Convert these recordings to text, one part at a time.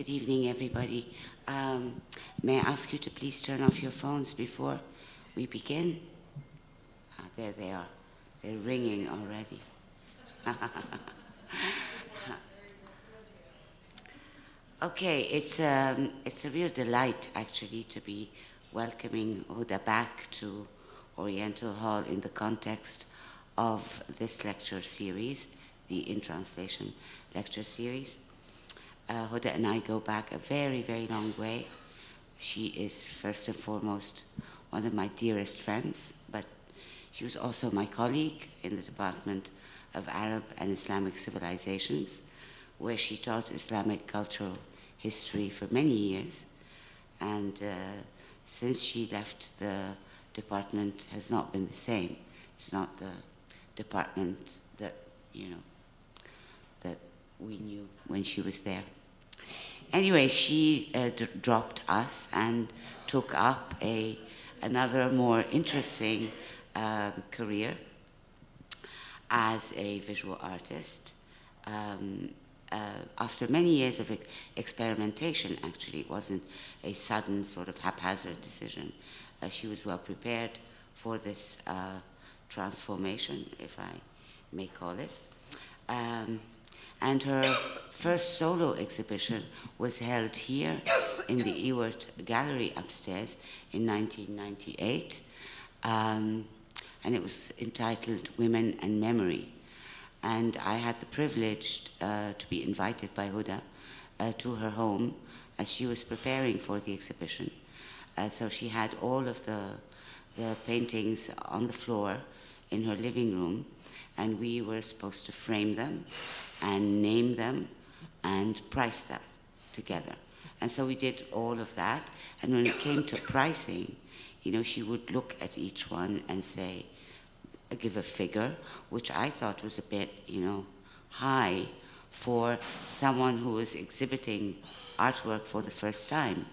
Good evening, everybody. May I ask you to please turn off your phones before we begin? There they are. They're ringing already. Okay, it's a real delight, actually, to be welcoming Huda back to Oriental Hall in the context of this lecture series, the In Translation lecture series. Huda and I go back a very, very long way. She is first and foremost one of my dearest friends, but she was also my colleague in the Department of Arab and Islamic Civilizations, where she taught Islamic cultural history for many years. And since she left, the department has not been the same. It's not the department that, that we knew when she was there. Anyway, she dropped us and took up another more interesting career as a visual artist. After many years of experimentation, actually, it wasn't a sudden sort of haphazard decision. She was well prepared for this transformation, if I may call it. And her first solo exhibition was held here in the Ewart Gallery upstairs in 1998. And it was entitled Women and Memory. And I had the privilege to be invited by Huda to her home as she was preparing for the exhibition. So she had all of the paintings on the floor in her living room, and we were supposed to frame them and name them and price them together. And so we did all of that. And when it came to pricing, she would look at each one and say, give a figure, which I thought was a bit, high for someone who was exhibiting artwork for the first time.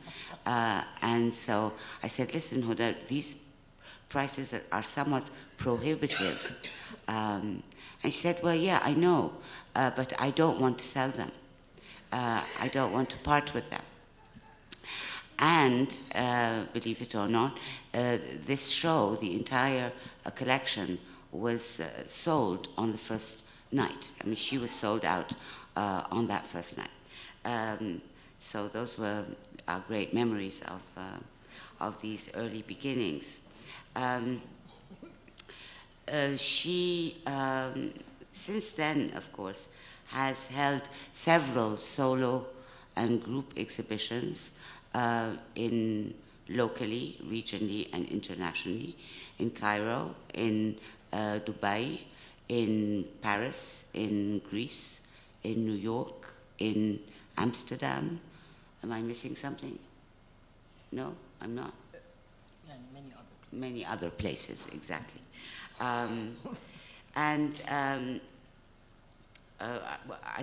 And so I said, listen, Huda, these prices are somewhat prohibitive. And she said, well, yeah, I know, but I don't want to sell them. I don't want to part with them. And believe it or not, this show, the entire collection, was sold on the first night. I mean, she was sold out on that first night. So those were our great memories of these early beginnings. She, since then, of course, has held several solo and group exhibitions locally, regionally, and internationally, in Cairo, in Dubai, in Paris, in Greece, in New York, in Amsterdam. Am I missing something? No, I'm not. And many other places, exactly. I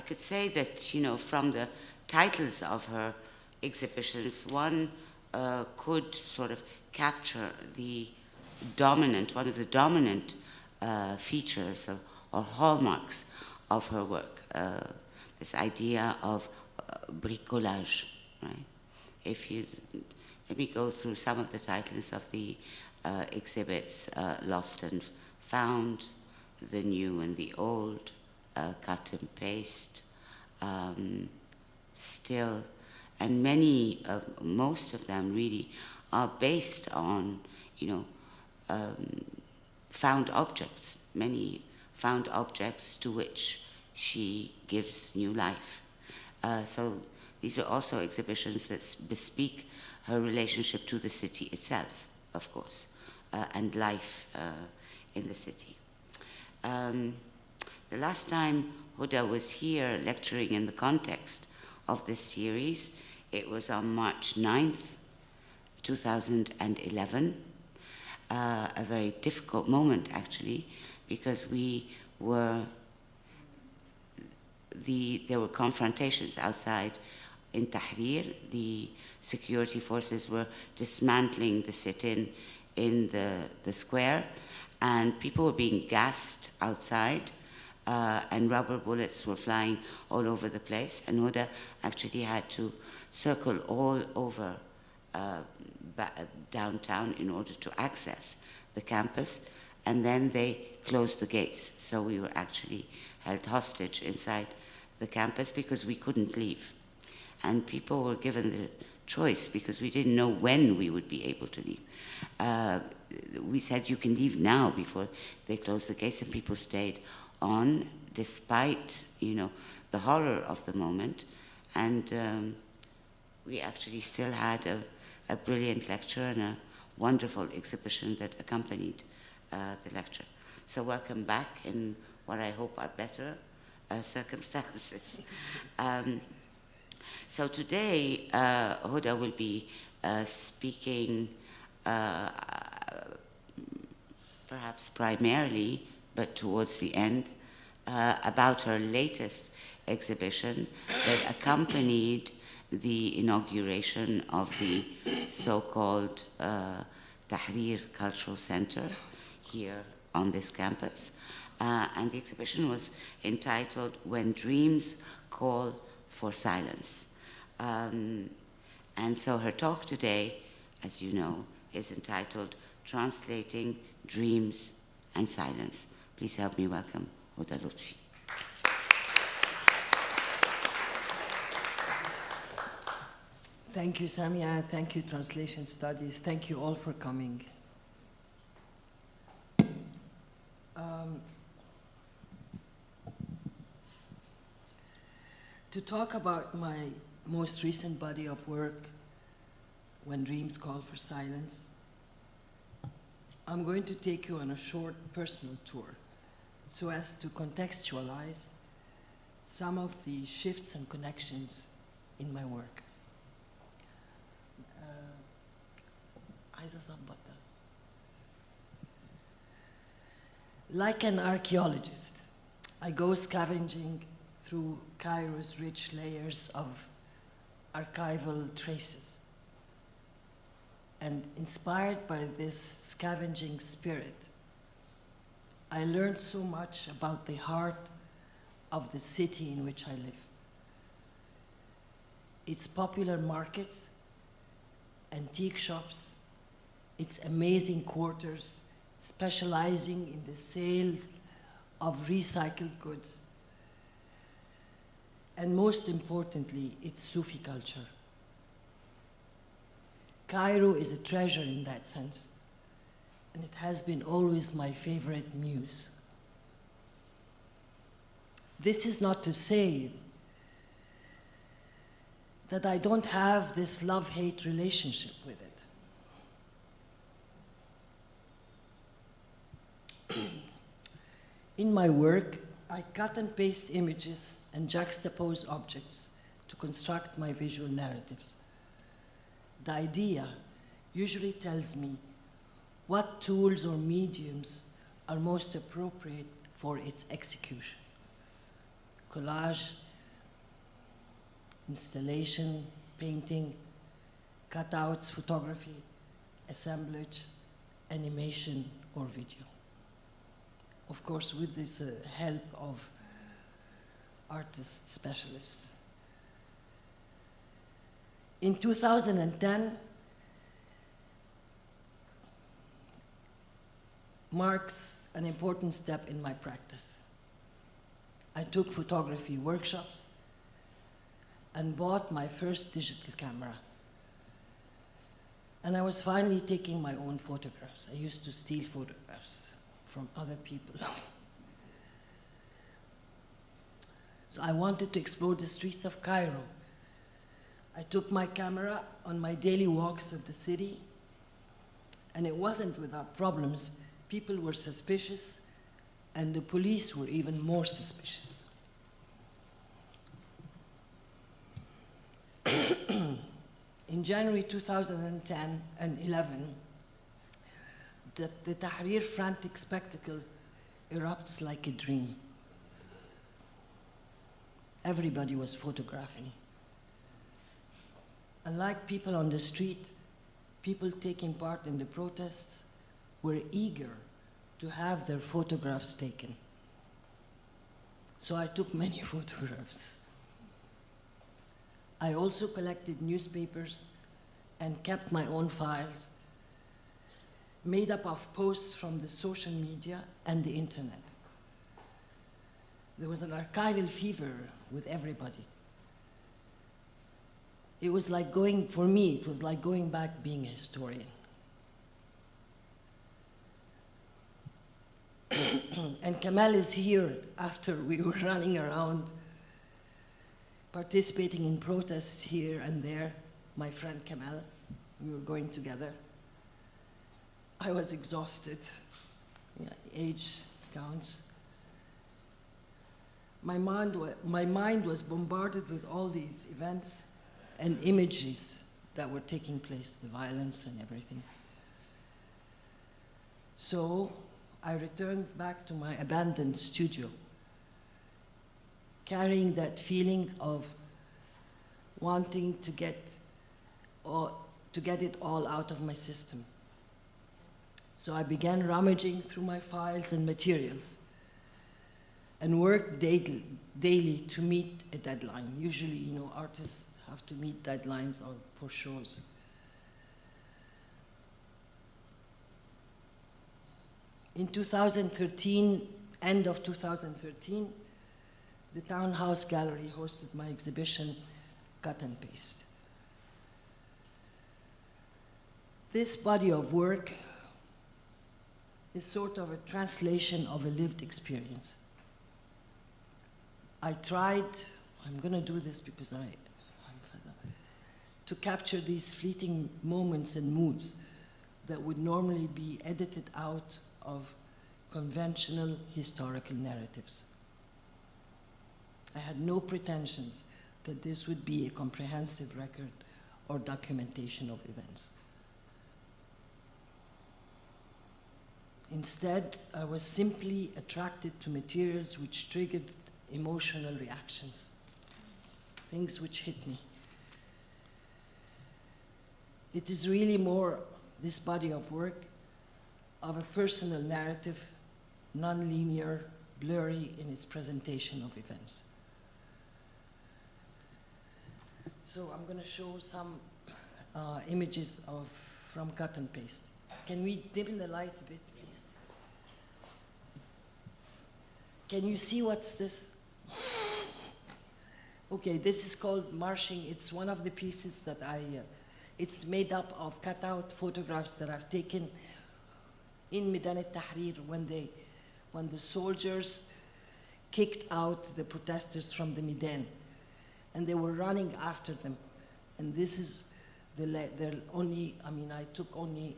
could say that, from the titles of her exhibitions, one could sort of capture one of the dominant features or hallmarks of her work, this idea of bricolage, right? Let me go through some of the titles of the exhibits: Lost and Found, The New and the Old, Cut and Paste, Still, and most of them really are based on, found objects, many found objects to which she gives new life. So these are also exhibitions that bespeak her relationship to the city itself, of course, and life in the city. The last time Huda was here lecturing in the context of this series, it was on March 9th, 2011. A very difficult moment, actually, because there were confrontations outside in Tahrir. The security forces were dismantling the sit-in in the square, and people were being gassed outside. and rubber bullets were flying all over the place. And Huda actually had to circle all over downtown in order to access the campus. And then they closed the gates. So we were actually held hostage inside the campus because we couldn't leave. And people were given the choice because we didn't know when we would be able to leave. We said, you can leave now before they close the gates, and people stayed on despite, the horror of the moment. And we actually still had a brilliant lecture and a wonderful exhibition that accompanied the lecture. So welcome back in what I hope are better circumstances. So today, Huda will be speaking perhaps primarily, but towards the end, about her latest exhibition that accompanied the inauguration of the so-called Tahrir Cultural Center here on this campus. And the exhibition was entitled When Dreams Call for Silence. And so her talk today, as you know, is entitled Translating Dreams and Silence. Please help me welcome Huda Lutfi. Thank you, Samia. Thank you, Translation Studies. Thank you all for coming. To talk about my most recent body of work, When Dreams Call for Silence, I'm going to take you on a short personal tour so as to contextualize some of the shifts and connections in my work. Like an archaeologist, I go scavenging through Cairo's rich layers of archival traces. And inspired by this scavenging spirit, I learned so much about the heart of the city in which I live. Its popular markets, antique shops, its amazing quarters specializing in the sales of recycled goods, and most importantly, its Sufi culture. Cairo is a treasure in that sense, and it has been always my favorite muse. This is not to say that I don't have this love-hate relationship with it. In my work, I cut and paste images and juxtapose objects to construct my visual narratives. The idea usually tells me what tools or mediums are most appropriate for its execution. Collage, installation, painting, cutouts, photography, assemblage, animation, or video. Of course, with this help of artist specialists. In 2010, marks an important step in my practice. I took photography workshops and bought my first digital camera. And I was finally taking my own photographs. I used to steal photographs from other people. So I wanted to explore the streets of Cairo. I took my camera on my daily walks of the city, and it wasn't without problems. People were suspicious, and the police were even more suspicious. In January 2010 and 11, the Tahrir frantic spectacle erupts like a dream. Everybody was photographing. Unlike people on the street, people taking part in the protests were eager to have their photographs taken. So I took many photographs. I also collected newspapers and kept my own files, made up of posts from the social media and the internet. There was an archival fever with everybody. It was like for me, it was like going back being a historian. And Kamal is here after we were running around, participating in protests here and there. My friend Kamal, we were going together. I was exhausted. Yeah, age counts. My mind was bombarded with all these events and images that were taking place, the violence and everything. So I returned back to my abandoned studio, carrying that feeling of wanting to get it all out of my system. So I began rummaging through my files and materials and worked daily to meet a deadline. Usually, artists have to meet deadlines for shows. In 2013, end of 2013, the Townhouse Gallery hosted my exhibition, Cut and Paste. This body of work is sort of a translation of a lived experience. I tried, I'm going to do this because I'm fed up, to capture these fleeting moments and moods that would normally be edited out of conventional historical narratives. I had no pretensions that this would be a comprehensive record or documentation of events. Instead, I was simply attracted to materials which triggered emotional reactions, things which hit me. It is really more, this body of work, of a personal narrative, non-linear, blurry in its presentation of events. So I'm going to show some images from Cut and Paste. Can we dim the light a bit, please? Can you see what's this? Okay, this is called Marching. It's one of the pieces that it's made up of cut-out photographs that I've taken in Midan al-Tahrir when the soldiers kicked out the protesters from the Midan, and they were running after them. And this is they're only, I took only.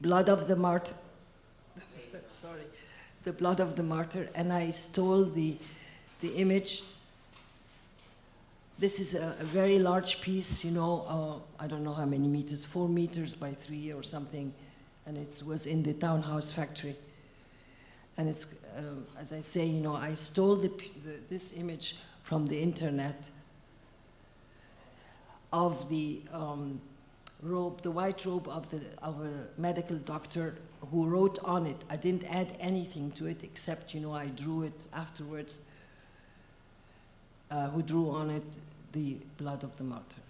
Blood of the martyr, sorry, the blood of the martyr, and I stole the image. This is a very large piece, I don't know how many meters, 4 meters by 3 or something, and it was in the Townhouse factory. And it's, as I say, I stole this image from the internet of the robe, the white robe of a medical doctor who wrote on it. I didn't add anything to it except, I drew it afterwards, who drew on it the blood of the martyr.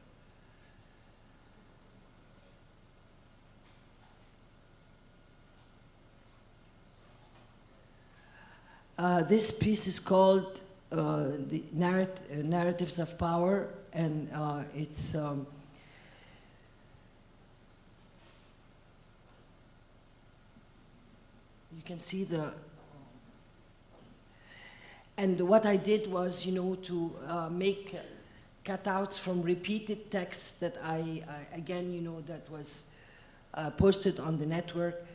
This piece is called the Narratives of Power, and it's can see the, and what I did was, to make cutouts from repeated texts that again, that was posted on the network,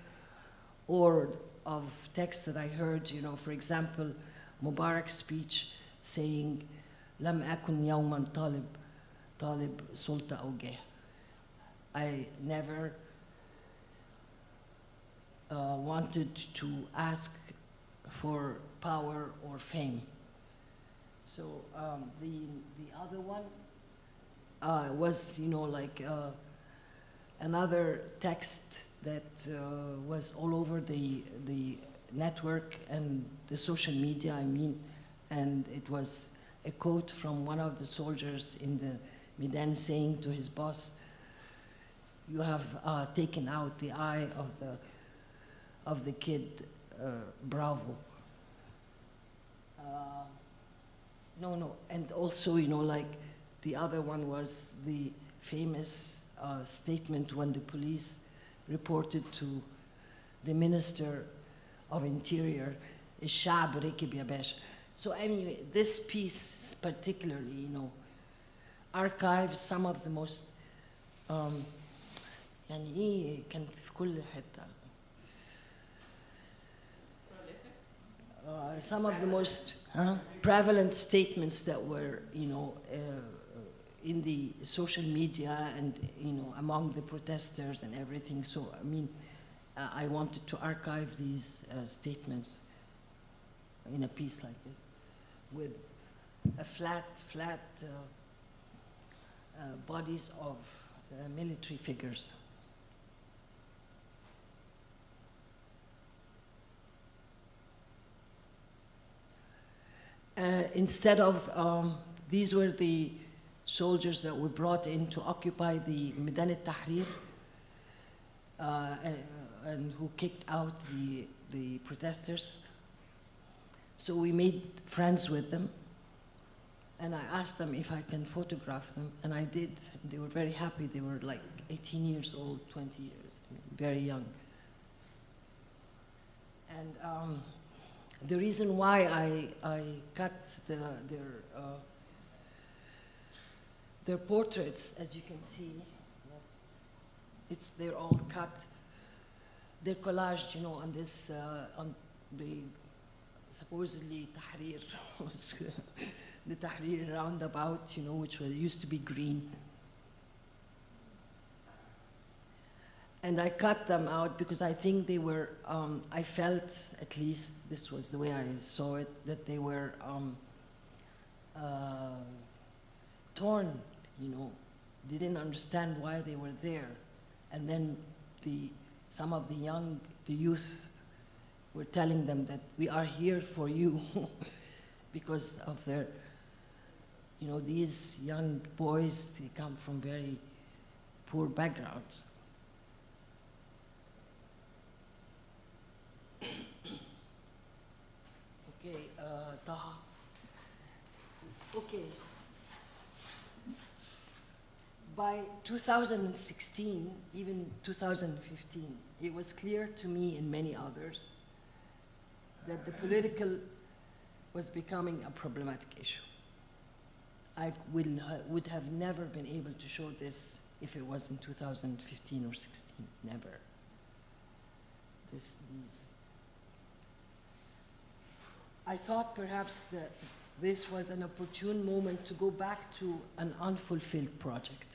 or of texts that I heard, for example, Mubarak's speech saying, لم أكن يوما طالب سلطة أو جاه. I never wanted to ask for power or fame. So the other one was, another text that was all over the network and the social media, and it was a quote from one of the soldiers in the Medan saying to his boss, "You have taken out the eye of the kid, bravo." No, and also, the other one was the famous statement when the police reported to the Minister of Interior, "الشعب ركب يا باشا." So anyway, this piece particularly, archives some of the most, يعني إيه كانت في كل حتة. Some of the most prevalent statements that were, in the social media and, among the protesters and everything. So, I wanted to archive these statements in a piece like this with a flat bodies of military figures. Instead of, these were the soldiers that were brought in to occupy the Medan al-Tahrir and who kicked out the protesters. So we made friends with them, and I asked them if I can photograph them, and I did. They were very happy. They were like 18 years old, 20 years, very young. And the reason why I cut their portraits, as you can see, they're all cut. They're collaged, on this, on the supposedly Tahrir, the Tahrir roundabout, which used to be green. And I cut them out because I think they were, I felt, at least this was the way I saw it, that they were torn, They didn't understand why they were there. And then some of the youth were telling them that we are here for you because of their, these young boys, they come from very poor backgrounds. Okay, Taha. Okay. By 2016, even 2015, it was clear to me and many others that the political was becoming a problematic issue. I would have never been able to show this if it was in 2015 or 16, never. I thought perhaps that this was an opportune moment to go back to an unfulfilled project.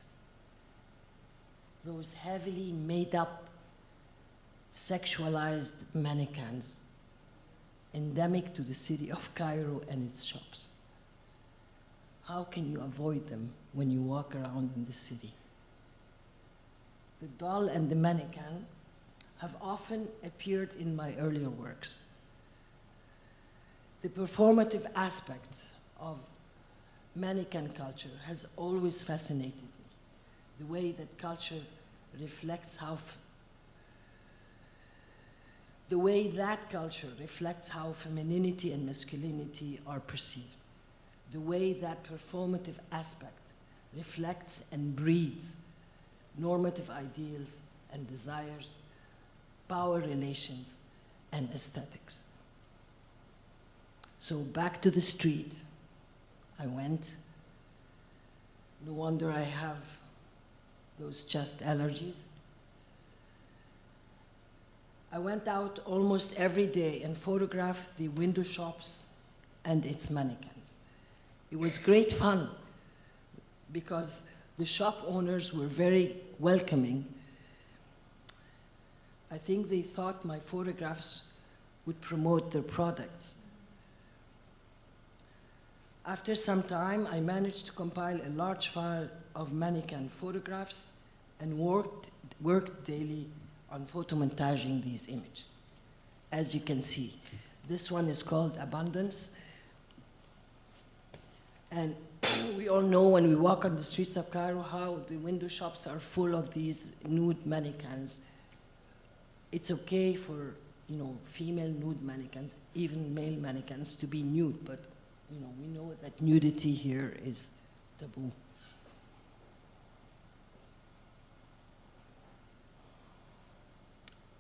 Those heavily made up, sexualized mannequins endemic to the city of Cairo and its shops. How can you avoid them when you walk around in the city? The doll and the mannequin have often appeared in my earlier works. The performative aspect of mannequin culture has always fascinated me. The way that culture reflects how femininity and masculinity are perceived. The way that performative aspect reflects and breeds normative ideals and desires, power relations, and aesthetics. So back to the street I went. No wonder I have those chest allergies. I went out almost every day and photographed the window shops and its mannequins. It was great fun because the shop owners were very welcoming. I think they thought my photographs would promote their products. After some time, I managed to compile a large file of mannequin photographs and worked daily on photomontaging these images. As you can see, this one is called Abundance. And we all know when we walk on the streets of Cairo how the window shops are full of these nude mannequins. It's okay for, female nude mannequins, even male mannequins, to be nude, but we know that nudity here is taboo.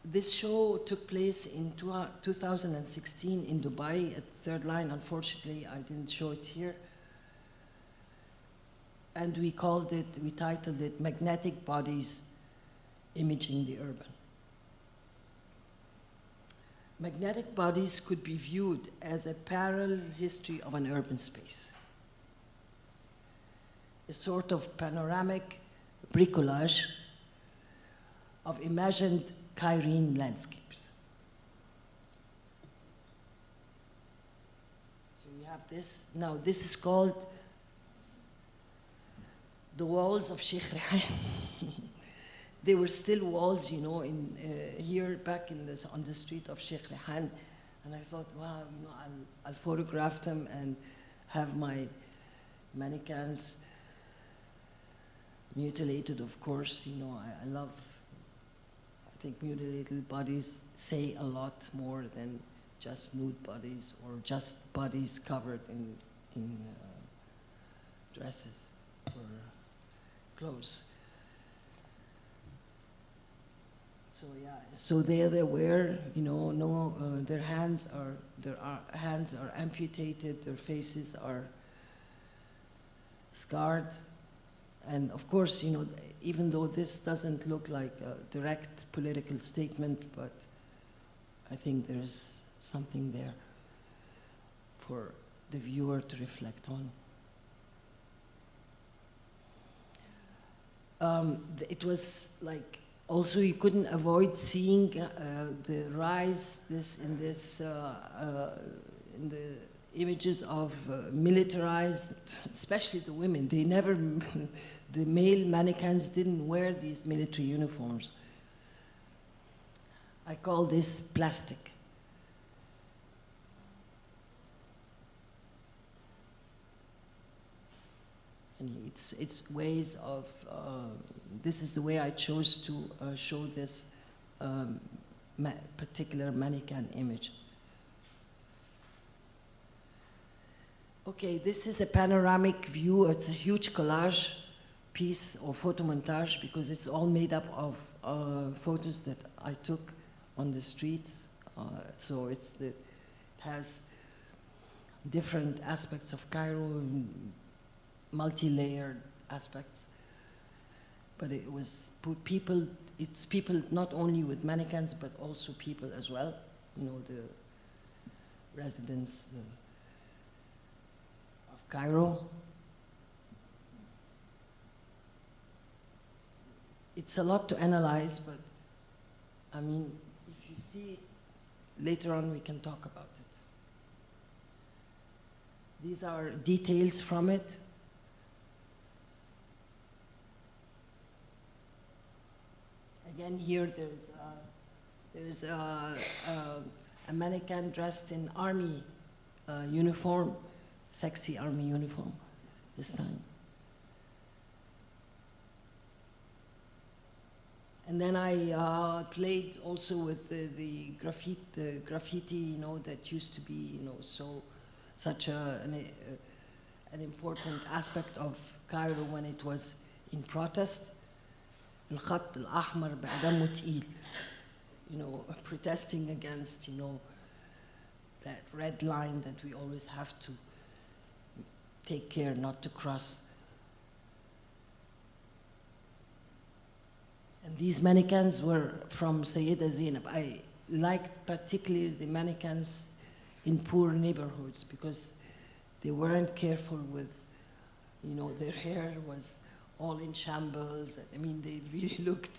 This show took place in 2016 in Dubai at Third Line. Unfortunately, I didn't show it here. And we titled it Magnetic Bodies Imaging the Urban. Magnetic bodies could be viewed as a parallel history of an urban space, a sort of panoramic bricolage of imagined Cairene landscapes. So we have this. Now, this is called the walls of Sheikh Rehan. They were still walls, here back on the street of Sheikh Rehan. And I thought, wow, I'll photograph them and have my mannequins mutilated, of course. I think mutilated bodies say a lot more than just nude bodies or just bodies covered in dresses or clothes. So there they were, their hands are amputated, their faces are scarred, and of course, even though this doesn't look like a direct political statement, but I think there's something there for the viewer to reflect on. It was like, also, you couldn't avoid seeing the rise in the images of militarized, especially the women. They never, the male mannequins didn't wear these military uniforms. I call this plastic. And it's ways of, this is the way I chose to show this particular mannequin image. Okay, this is a panoramic view. It's a huge collage piece or photomontage because it's all made up of photos that I took on the streets. So it has different aspects of Cairo, multi-layered aspects. But it was people, it's people not only with mannequins, but also people as well. The residents of Cairo. It's a lot to analyze, but I mean, if you see it, later on we can talk about it. These are details from it. Again, here there's a mannequin dressed in army uniform, sexy army uniform this time. And then I played also with the graffiti, that used to be, such an important aspect of Cairo when it was in protest. الخط الأحمر بقى دمه تقيل. you know, protesting against, you know, that red line that we always have to take care not to cross. And these mannequins were from Sayyida Zainab. I liked particularly the mannequins in poor neighborhoods because they weren't careful with, you know, their hair was all in shambles. I mean, they really looked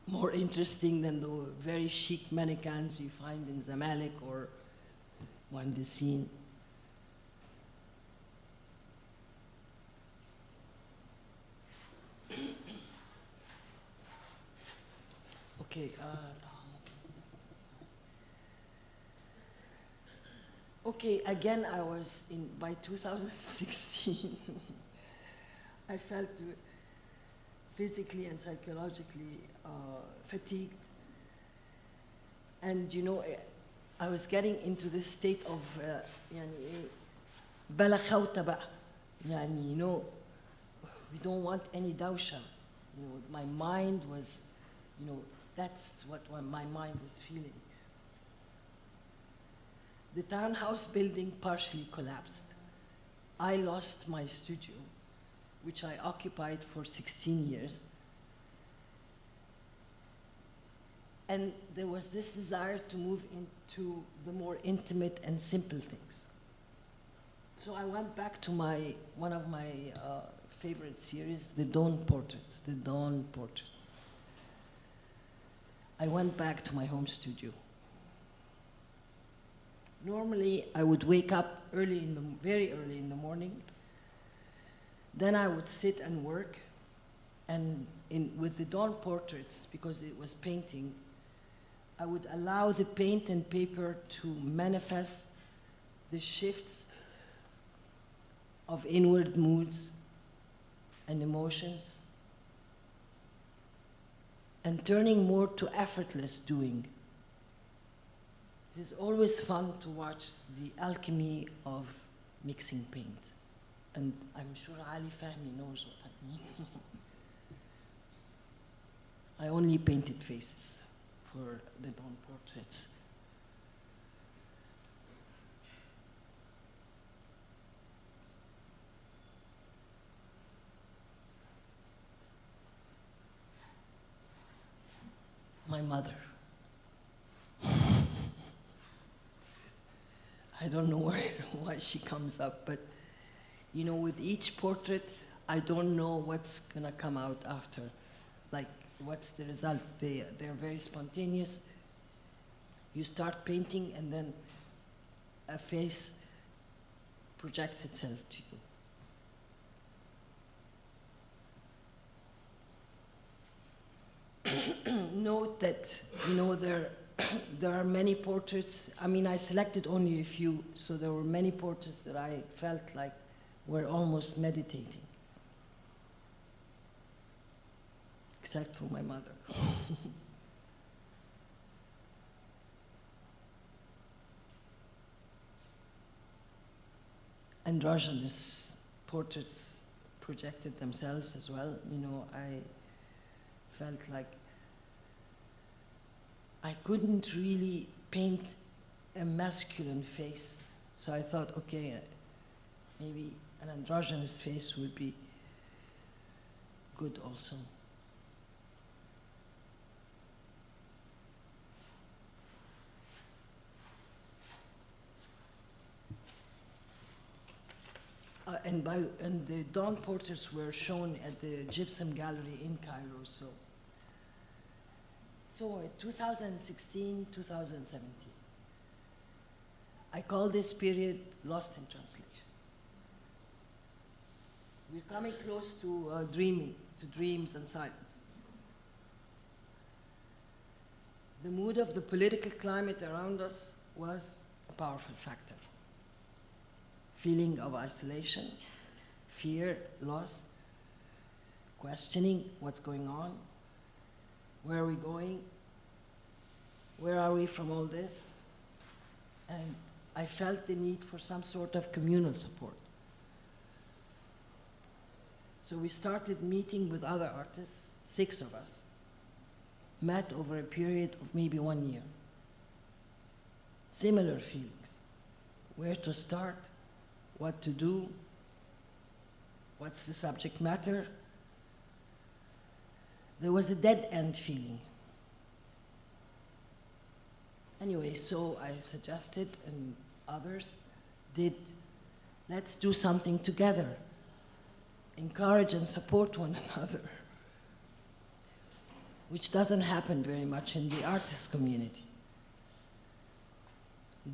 more interesting than the very chic mannequins you find in Zamalek or Muhandisin. Okay. Okay, again, I was in, by 2016, I felt physically and psychologically fatigued. And, you know, I was getting into this state of, بلا خوته بقى. يعني, you know, we don't want any dawsha. You know, my mind was, you know, that's what my mind was feeling. The townhouse building partially collapsed. I lost my studio, which I occupied for 16 years. And there was this desire to move into the more intimate and simple things. So I went back to one of my favorite series, The Dawn Portraits, The Dawn Portraits. I went back to my home studio. Normally, I would wake up very early in the morning. Then I would sit and work. And with the Dawn Portraits, because it was painting, I would allow the paint and paper to manifest the shifts of inward moods and emotions, and turning more to effortless doing. It is always fun to watch the alchemy of mixing paint. And I'm sure Ali Fahmy knows what I mean. I only painted faces for the Dawn Portraits. My mother. I don't know why she comes up, but you know, with each portrait, I don't know what's gonna come out after. Like, what's the result? They're very spontaneous. You start painting and then a face projects itself to you. Note that, you know, there are many portraits. I mean, I selected only a few, so there were many portraits that I felt like were almost meditating, except for my mother. Androgynous portraits projected themselves as well. You know, I felt like I couldn't really paint a masculine face. So I thought, okay, maybe an androgynous face would be good also. And the Dawn Portraits were shown at the Gypsum Gallery in Cairo. So 2016, 2017. I call this period Lost in Translation. We're coming close to dreaming, to dreams and silence. The mood of the political climate around us was a powerful factor. Feeling of isolation, fear, loss, questioning what's going on, where are we going, where are we from all this? And I felt the need for some sort of communal support. So we started meeting with other artists, 6 of us, met over a period of maybe 1 year. Similar feelings. Where to start, what to do, what's the subject matter. There was a dead end feeling. Anyway, so I suggested, and others did, let's do something together. Encourage and support one another, which doesn't happen very much in the artist community.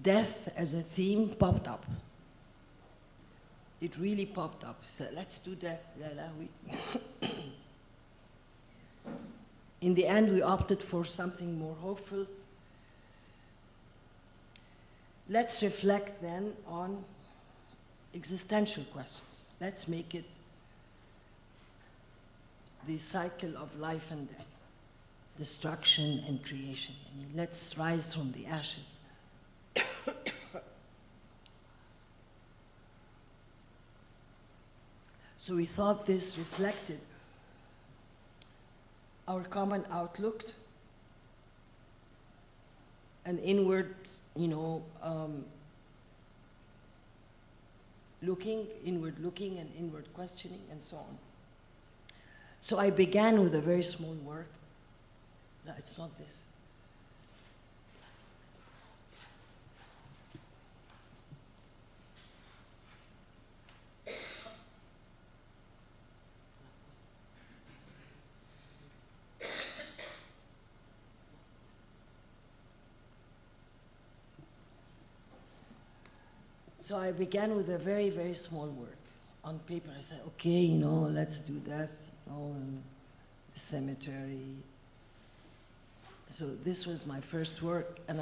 Death as a theme popped up. It really popped up. So let's do death. In the end, we opted for something more hopeful. Let's reflect then on existential questions. Let's make it the cycle of life and death, destruction and creation. I mean, let's rise from the ashes. So we thought this reflected our common outlook, an inward, inward looking and inward questioning and so on. So I began with a very small work. No, it's not this. So I began with a very, very small work on paper. I said, okay, let's do death, in the cemetery. So this was my first work, and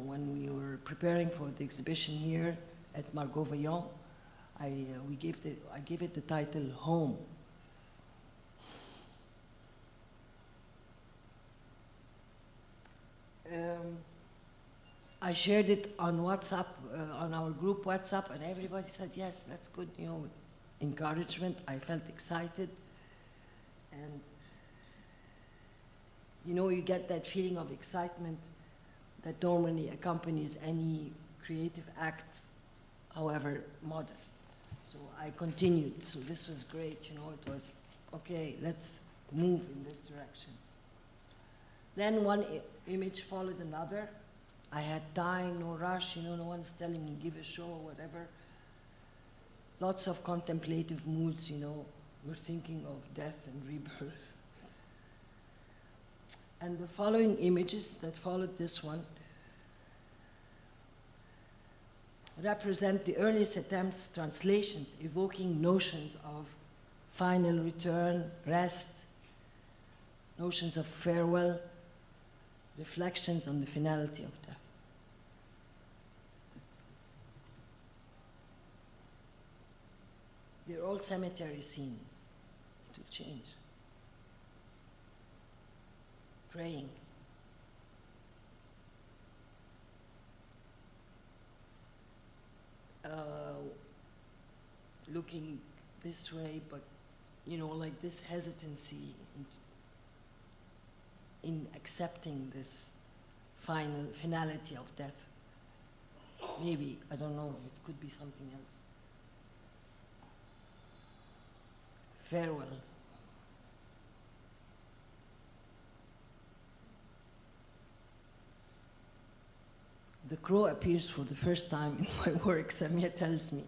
when we were preparing for the exhibition here at Margot Vaillant, I gave it the title Home. I shared it on WhatsApp, on our group WhatsApp, and everybody said, yes, that's good, encouragement. I felt excited. And, you get that feeling of excitement that normally accompanies any creative act, however modest. So I continued. So this was great, it was, okay, let's move in this direction. Then one image followed another. I had time, no rush, no one's telling me give a show or whatever. Lots of contemplative moods, we're thinking of death and rebirth. And the following images that followed this one represent the earliest attempts, translations, evoking notions of final return, rest, notions of farewell, reflections on the finality of death. They're all cemetery scenes. It will change. Praying. Looking this way, but like this hesitancy in accepting this finality of death. Maybe, I don't know, it could be something else. Farewell. The crow appears for the first time in my work, Samia tells me.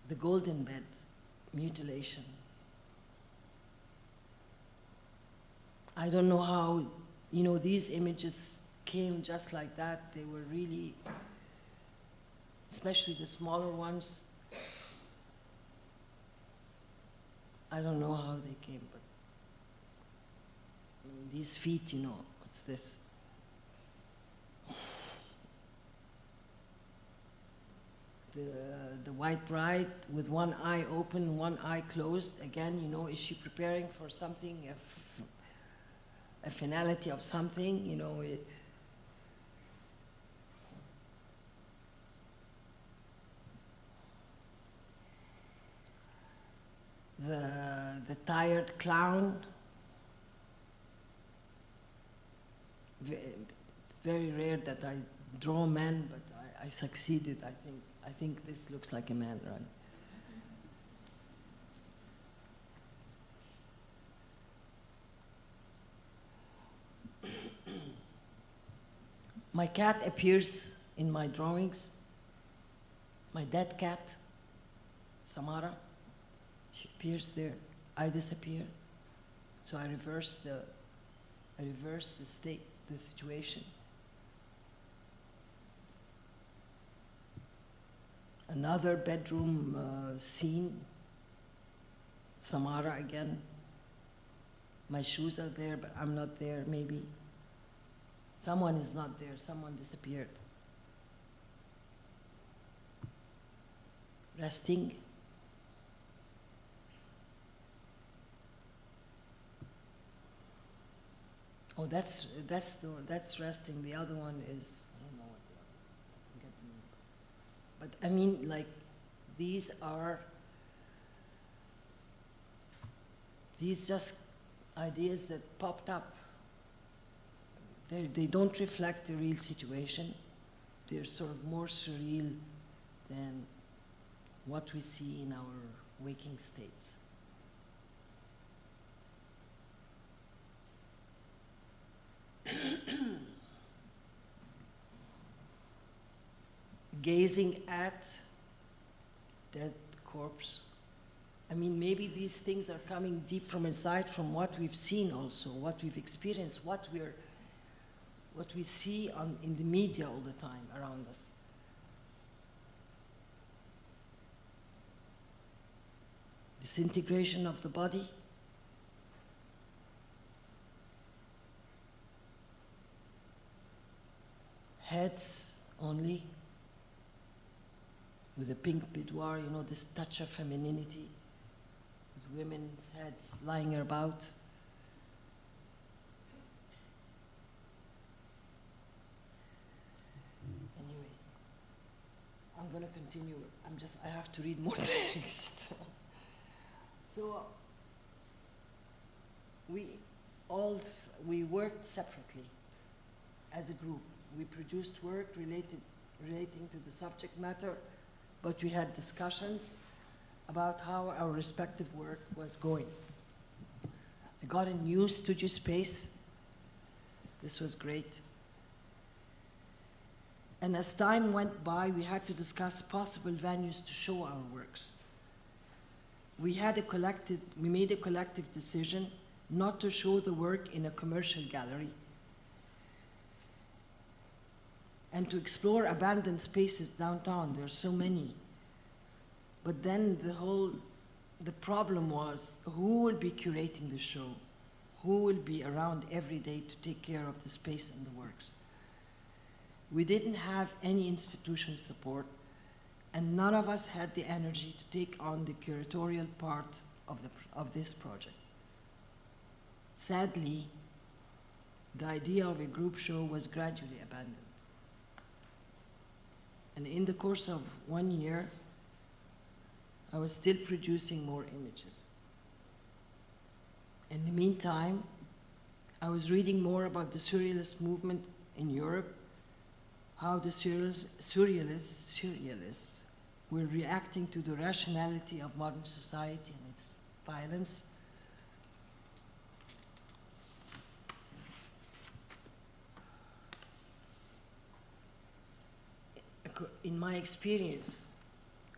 The golden bed, mutilation. I don't know how, these images came just like that. They were really, especially the smaller ones. I don't know how they came, but these feet, what's this? The white bride with one eye open, one eye closed. Again, is she preparing for something, a finality of something? word clown. It's very rare that I draw men, but I succeeded, I think. I think this looks like a man, right? My cat appears in my drawings. My dead cat, Samara, she appears there. I disappear. So I reverse the state, the situation. Another bedroom scene. Samara again. My shoes are there, but I'm not there, maybe. Someone is not there, someone disappeared. Resting. Oh, that's resting. The other one is, I don't know what the other one is. I forget the name. But I mean, like, these just ideas that popped up. They don't reflect the real situation. They're sort of more surreal than what we see in our waking states. Gazing at dead corpse. I mean, maybe these things are coming deep from inside, from what we've seen also, what we've experienced, what we see in the media all the time around us. Disintegration of the body. Heads only, with a pink boudoir, you know, this touch of femininity, with women's heads lying about. Anyway, I'm going to continue. I have to read more text. So, we worked separately as a group. We produced work relating to the subject matter, but we had discussions about how our respective work was going. I got a new studio space. This was great. And as time went by, we had to discuss possible venues to show our works. We made a collective decision not to show the work in a commercial gallery and to explore abandoned spaces downtown. There are so many. But then the problem was, who will be curating the show? Who will be around every day to take care of the space and the works? We didn't have any institutional support, and none of us had the energy to take on the curatorial part of this project. Sadly, the idea of a group show was gradually abandoned. And in the course of 1 year, I was still producing more images. In the meantime, I was reading more about the Surrealist movement in Europe, how the surrealists were reacting to the rationality of modern society and its violence. In my experience,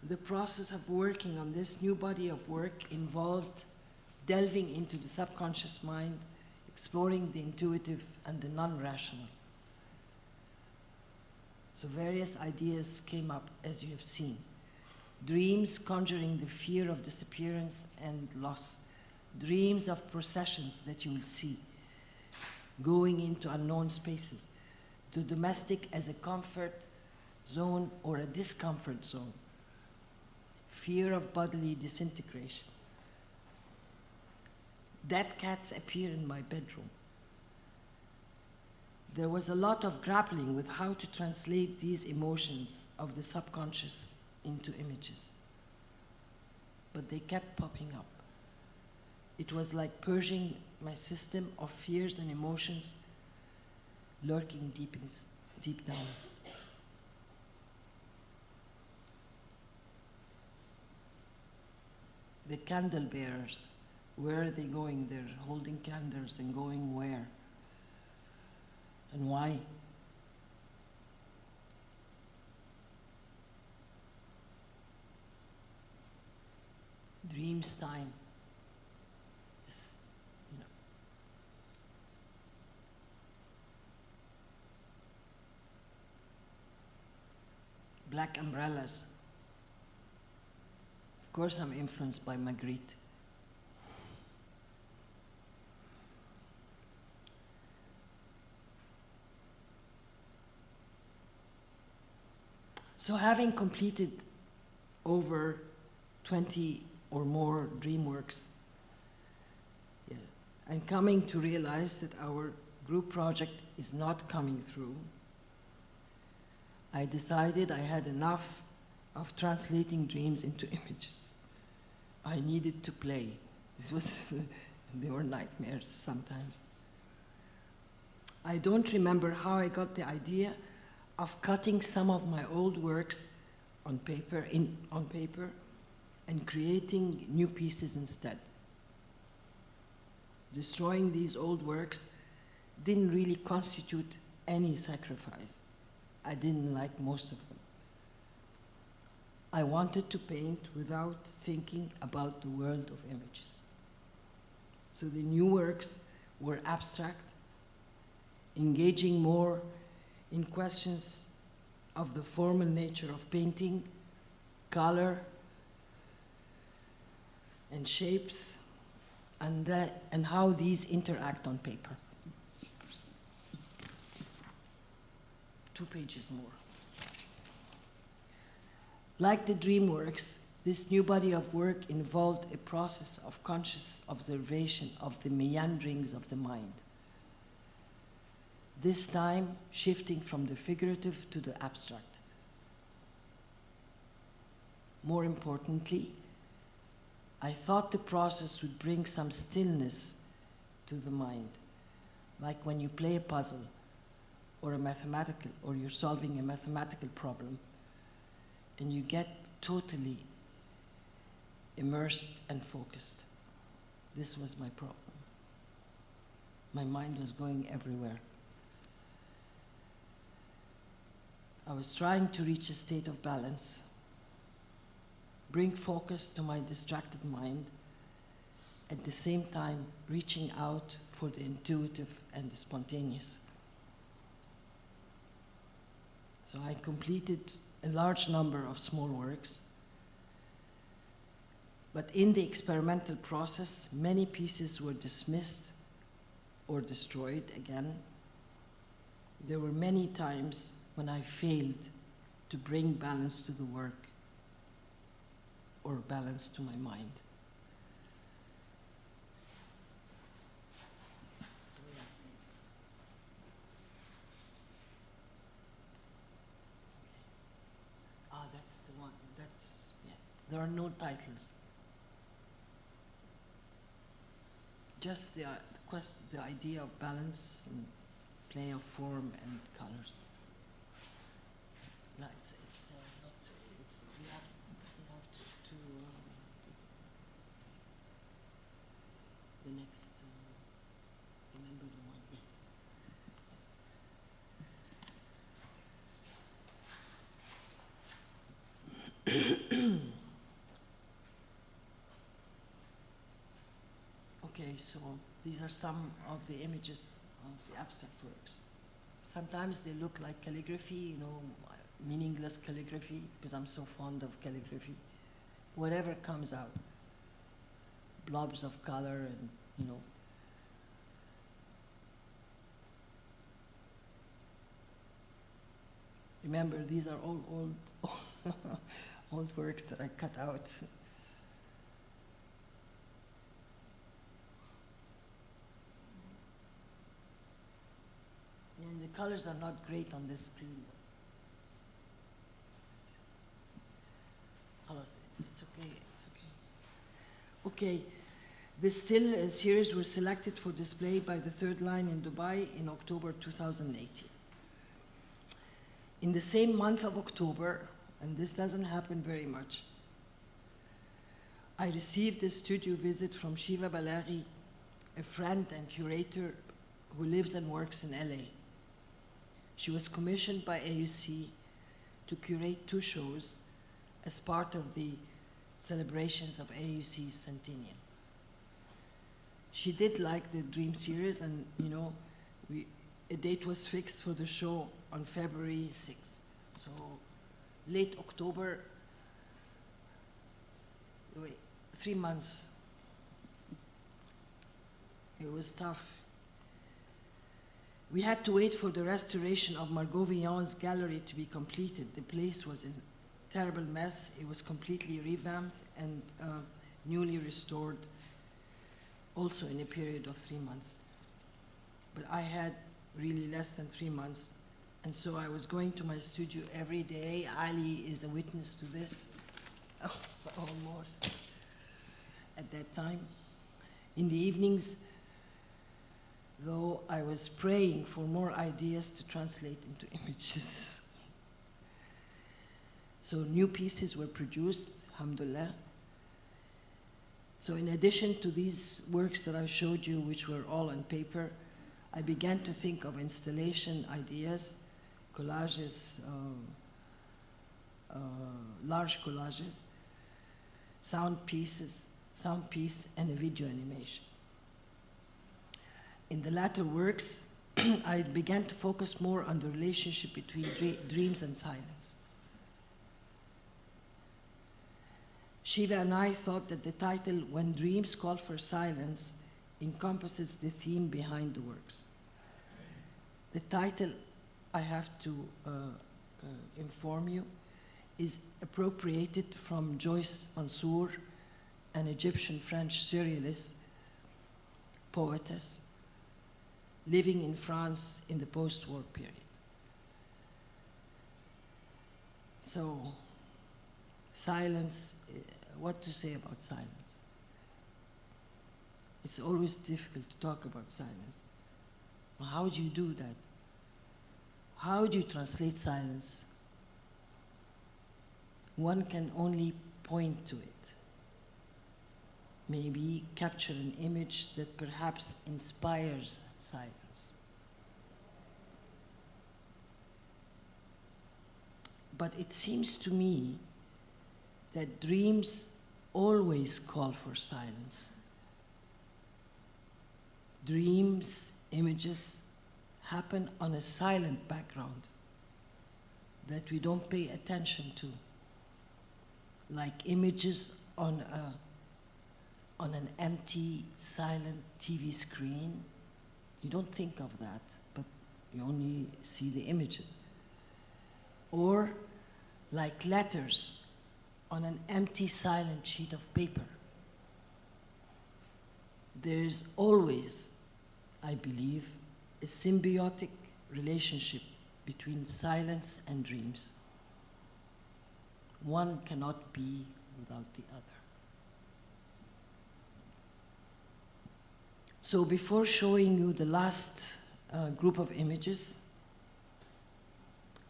the process of working on this new body of work involved delving into the subconscious mind, exploring the intuitive and the non-rational. So various ideas came up, as you have seen. Dreams conjuring the fear of disappearance and loss. Dreams of processions that you will see, going into unknown spaces. The domestic as a comfort zone or a discomfort zone. Fear of bodily disintegration. Dead cats appear in my bedroom. There was a lot of grappling with how to translate these emotions of the subconscious into images. But they kept popping up. It was like purging my system of fears and emotions lurking deep down. The candle bearers, where are they going? They're holding candles and going where? And why? Dreams time. This, you know. Black umbrellas. Of course I'm influenced by Magritte. So having completed over 20 or more dream works, and coming to realize that our group project is not coming through, I decided I had enough of translating dreams into images. I needed to play. It was they were nightmares sometimes. I don't remember how I got the idea of cutting some of my old works on paper and creating new pieces instead. Destroying these old works didn't really constitute any sacrifice. I didn't like most of them. I wanted to paint without thinking about the world of images. So the new works were abstract, engaging more in questions of the formal nature of painting, color, and shapes, and how these interact on paper. 2 pages more. Like the dream works, this new body of work involved a process of conscious observation of the meanderings of the mind. This time shifting from the figurative to the abstract. More importantly, I thought the process would bring some stillness to the mind, like when you play a puzzle or you're solving a mathematical problem, and you get totally immersed and focused. This was my problem. My mind was going everywhere. I was trying to reach a state of balance, bring focus to my distracted mind, at the same time reaching out for the intuitive and the spontaneous. So I completed a large number of small works, but in the experimental process, many pieces were dismissed or destroyed again. There were many times when I failed to bring balance to the work or balance to my mind. That's the one. Yes. There are no titles. Just the idea of balance and play of form and colors. No, it's not. We have to the next. Remember the one. Yes. Okay, so these are some of the images of the abstract works. Sometimes they look like calligraphy, meaningless calligraphy, because I'm so fond of calligraphy. Whatever comes out, blobs of color and, Remember, these are all old works that I cut out. And the colors are not great on this screen. It's okay, it's okay. Okay, The still series were selected for display by the Third Line in Dubai in October 2018. In the same month of October, and this doesn't happen very much, I received a studio visit from Shiva Balaghi, a friend and curator who lives and works in LA. She was commissioned by AUC to curate 2 shows as part of the celebrations of AUC's centennial. She did like the Dream series, and a date was fixed for the show on February 6th. So late October, 3 months. It was tough. We had to wait for the restoration of Margot Villon's gallery to be completed. The place was in a terrible mess. It was completely revamped and newly restored, also in a period of 3 months. But I had really less than 3 months, and so I was going to my studio every day. Ali is a witness to this, almost, at that time. In the evenings, though, I was praying for more ideas to translate into images. So new pieces were produced, alhamdulillah. So in addition to these works that I showed you, which were all on paper, I began to think of installation ideas, collages, large collages, sound piece, and a video animation. In the latter works, I began to focus more on the relationship between dreams and silence. Shiva and I thought that the title, When Dreams Call for Silence, encompasses the theme behind the works. The title, I have to inform you, is appropriated from Joyce Mansour, an Egyptian-French surrealist poetess living in France in the post-war period. So, silence, what to say about silence? It's always difficult to talk about silence. How do you do that? How do you translate silence? One can only point to it. Maybe capture an image that perhaps inspires silence. But it seems to me that dreams always call for silence. Dreams, images, happen on a silent background that we don't pay attention to, like images on an empty, silent TV screen. You don't think of that, but you only see the images. Or like letters on an empty, silent sheet of paper. There's always, I believe, a symbiotic relationship between silence and dreams. One cannot be without the other. So before showing you the last group of images,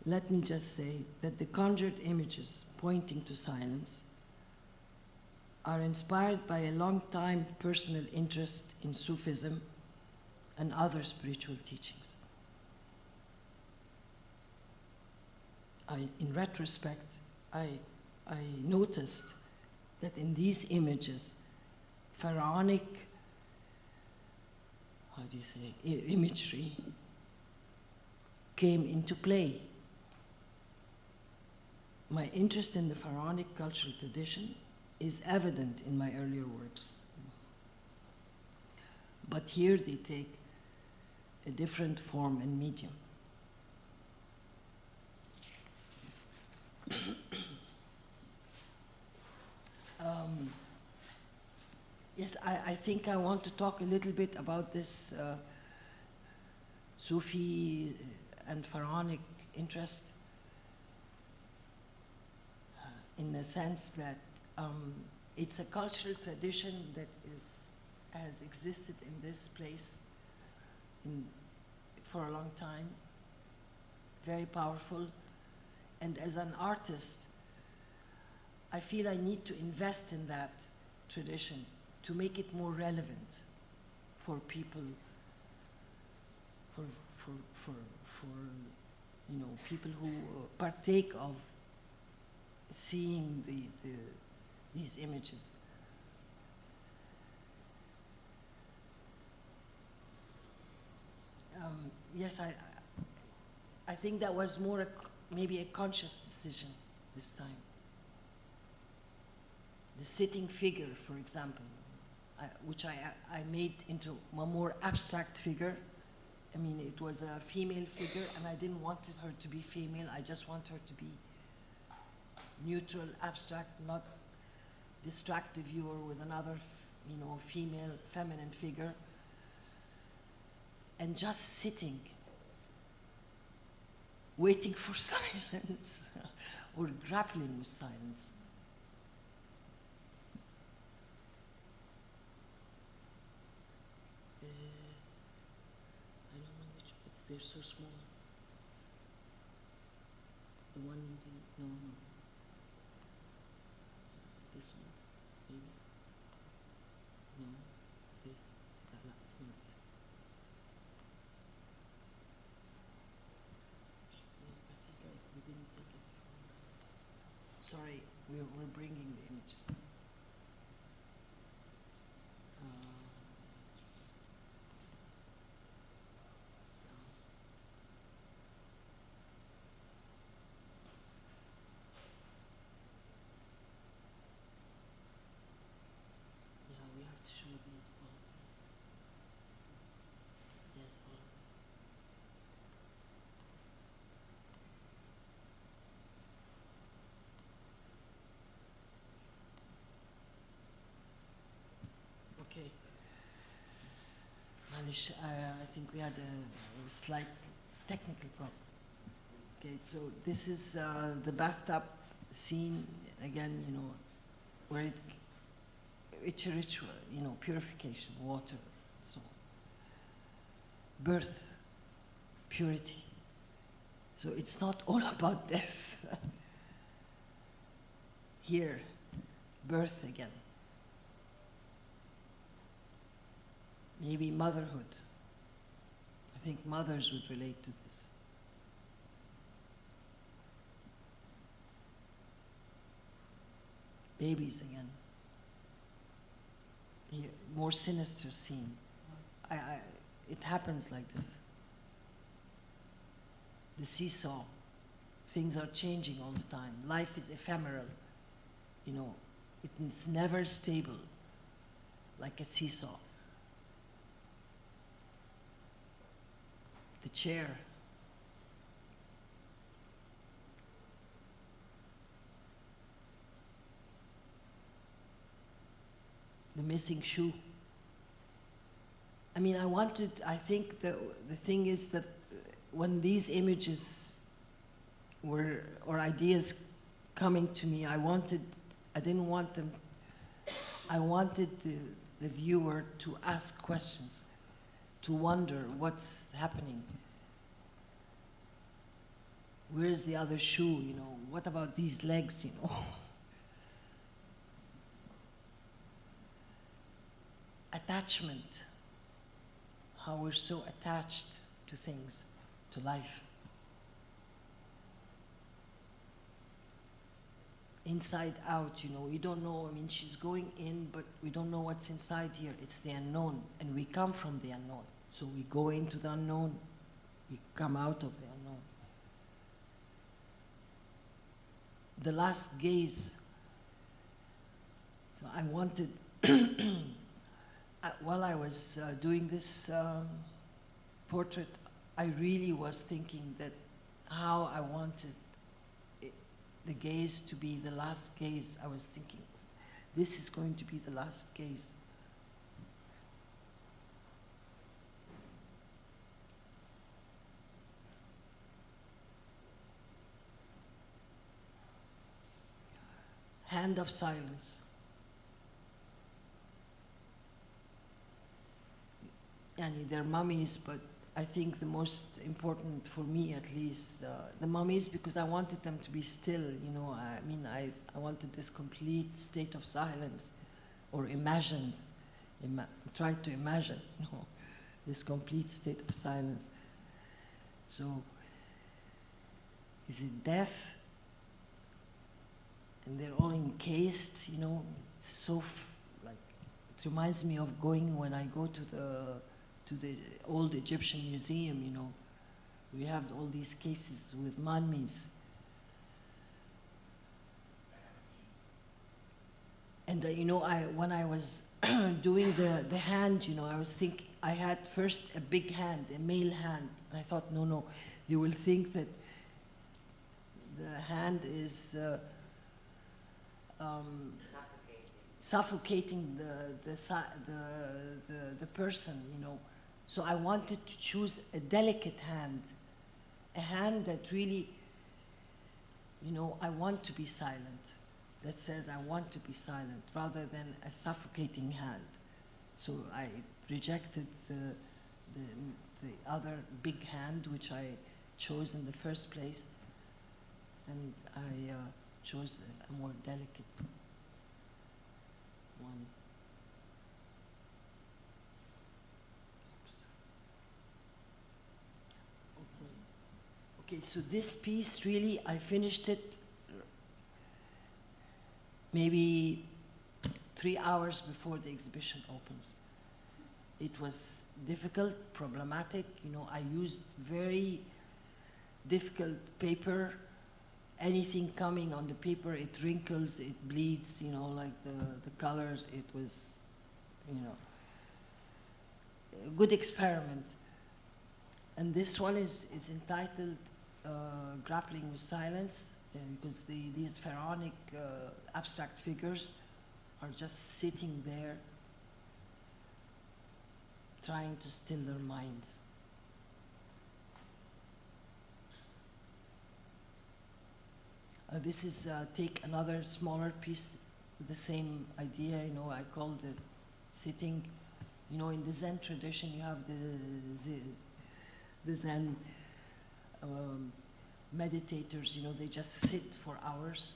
let me just say that the conjured images pointing to silence are inspired by a long-time personal interest in Sufism and other spiritual teachings. In retrospect, I noticed that in these images, pharaonic, imagery came into play. My interest in the pharaonic cultural tradition is evident in my earlier works. But here they take a different form and medium. Yes, I think I want to talk a little bit about this Sufi and pharaonic interest in the sense that it's a cultural tradition that is has existed in this place for a long time, very powerful. And as an artist, I feel I need to invest in that tradition to make it more relevant for people, for people who partake of seeing these images. Yes, I think that was more maybe a conscious decision this time. The sitting figure, for example, which I made into a more abstract figure. I mean, it was a female figure, and I didn't want her to be female. I just want her to be neutral, abstract, not distract the viewer with another, female, feminine figure. And just sitting, waiting for silence, or grappling with silence. I don't know which, they're so small. The one you didn't, no. This one, maybe? No, this, that's not this. We didn't take it. Sorry, we're bringing the images. Yeah, we have to show these all of these. Yes, all of these. Okay. Manish, I think we had a slight technical problem. Okay, so this is the bathtub scene, again, where it's a ritual, purification, water, so on. Birth, purity. So it's not all about death. Here, birth again. Maybe motherhood. I think mothers would relate to this. Babies again. Here, more sinister scene. It happens like this. The seesaw. Things are changing all the time. Life is ephemeral. It's never stable, like a seesaw. The chair. The missing shoe. I mean, I think the thing is that when these images or ideas coming to me, I didn't want them, I wanted the viewer to ask questions, to wonder what's happening. Where's the other shoe, What about these legs, Attachment. How we're so attached to things, to life. Inside out, we don't know. I mean, she's going in, but we don't know what's inside here. It's the unknown, and we come from the unknown. So we go into the unknown, we come out of the unknown. The last gaze. So I wanted, while I was doing this portrait, I really was thinking that how I wanted the gaze to be the last gaze. I was thinking, this is going to be the last gaze. Hand of silence. Yani they're mummies, but I think the most important for me, at least, the mummies, because I wanted them to be still. You know, I mean, I wanted this complete state of silence, or imagined, tried to imagine, you know, this complete state of silence. So, is it death? And they're all encased, you know. It's so like, it reminds me of going when I go to the old Egyptian museum, you know. We have all these cases with mummies. And you know, when I was doing the hand, you know, I was thinking, I had first a big hand, a male hand. And I thought, no, they will think that the hand is suffocating the person, you know. So I wanted to choose a delicate hand, a hand that really, you know, I want to be silent, that says I want to be silent, rather than a suffocating hand. So I rejected the other big hand, which I chose in the first place, and I chose a more delicate one. Okay, so this piece really, I finished it maybe 3 hours before the exhibition opens. It was difficult, problematic, you know, I used very difficult paper. Anything coming on the paper, it wrinkles, it bleeds, you know, like the colors, it was, you know, a good experiment. And this one is entitled Grappling with Silence, because these pharaonic abstract figures are just sitting there trying to still their minds. This is take another smaller piece with the same idea, you know, I called it sitting. You know, in the Zen tradition, you have the Zen meditators, you know, they just sit for hours.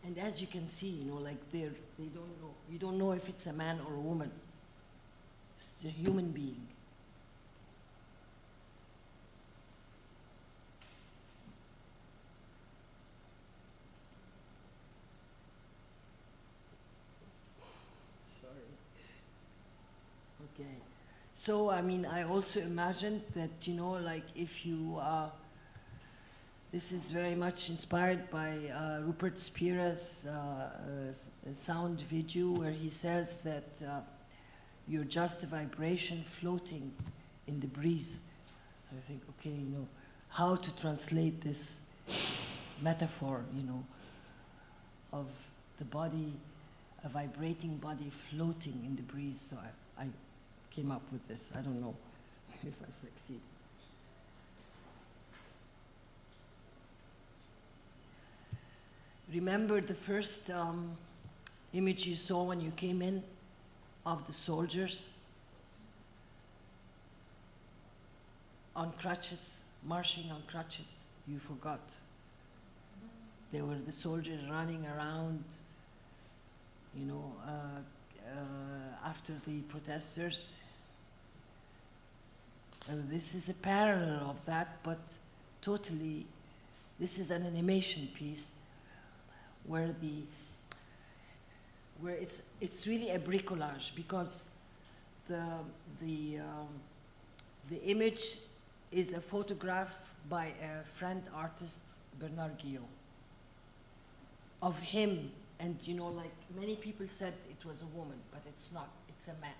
And as you can see, you know, like they don't know, you don't know if it's a man or a woman. It's a human being. Okay, so I mean, I also imagined that, you know, like if you, this is very much inspired by Rupert Spira's sound video, where he says that you're just a vibration floating in the breeze. I think, okay, you know, how to translate this metaphor, you know, of the body, a vibrating body floating in the breeze. So I came up with this. I don't know if I succeed. Remember the first image you saw when you came in of the soldiers on crutches, marching on crutches? You forgot. They were the soldiers running around, you know, after the protesters. This is a parallel of that, but totally, this is an animation piece where it's really a bricolage, because the image is a photograph by a friend artist, Bernard Guillot, of him. And you know, like many people said it was a woman, but it's not, it's a man.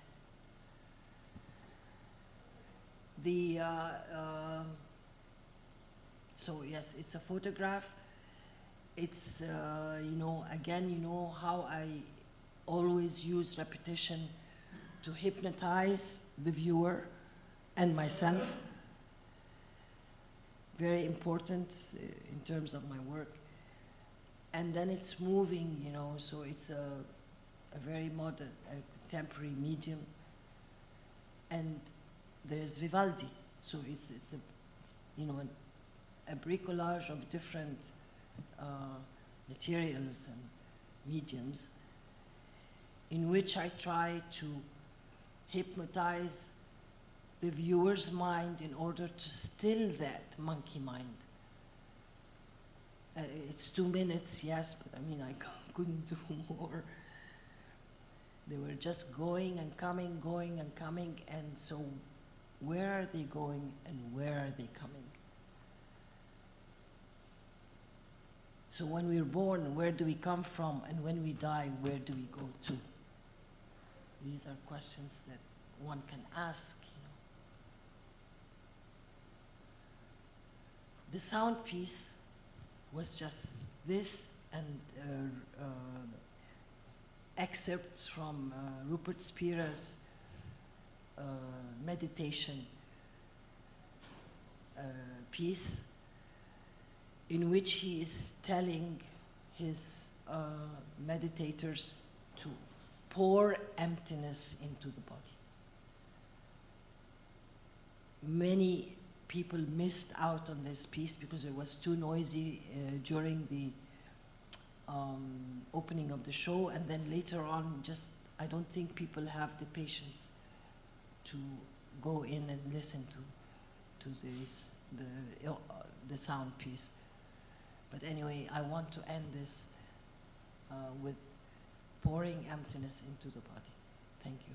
So yes, it's a photograph. It's, you know, again, you know how I always use repetition to hypnotize the viewer and myself. Very important in terms of my work. and then it's moving, you know, so it's a very modern, a contemporary medium. And there's Vivaldi, so it's a, you know, a bricolage of different materials and mediums, in which I try to hypnotize the viewer's mind in order to still that monkey mind. It's 2 minutes, yes, but I mean, couldn't do more. They were just going and coming, and so where are they going and where are they coming? So when we're born, where do we come from? And when we die, where do we go to? These are questions that one can ask, you know. The sound piece was just this and excerpts from Rupert Spira's meditation piece, in which he is telling his meditators to pour emptiness into the body. Many people missed out on this piece because it was too noisy during the opening of the show, and then later on, just I don't think people have the patience to go in and listen to this, the sound piece. But anyway, I want to end this with pouring emptiness into the body. Thank you.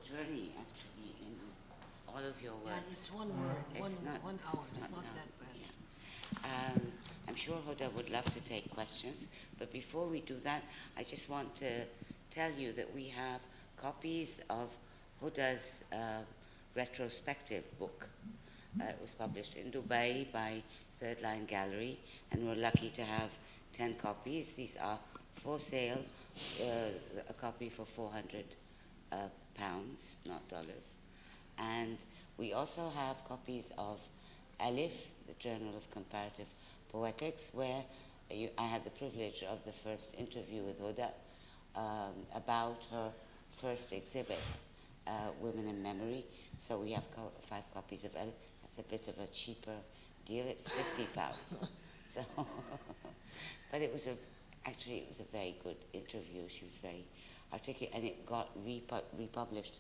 Journey, actually, in all of your work. Yeah, it's one word, It's not, 1 hour. It's not no, that bad. Yeah. I'm sure Huda would love to take questions, but before we do that, I just want to tell you that we have copies of Huda's retrospective book. It was published in Dubai by Third Line Gallery, and we're lucky to have 10 copies. These are for sale, a copy for 400 pounds, not dollars. And we also have copies of Alif, the Journal of Comparative Poetics, where I had the privilege of the first interview with Huda about her first exhibit, Women in Memory. So we have 5 copies of Alif. That's a bit of a cheaper deal. It's 50 pounds. So, but it was actually it was a very good interview. She was very articulate, and it got republished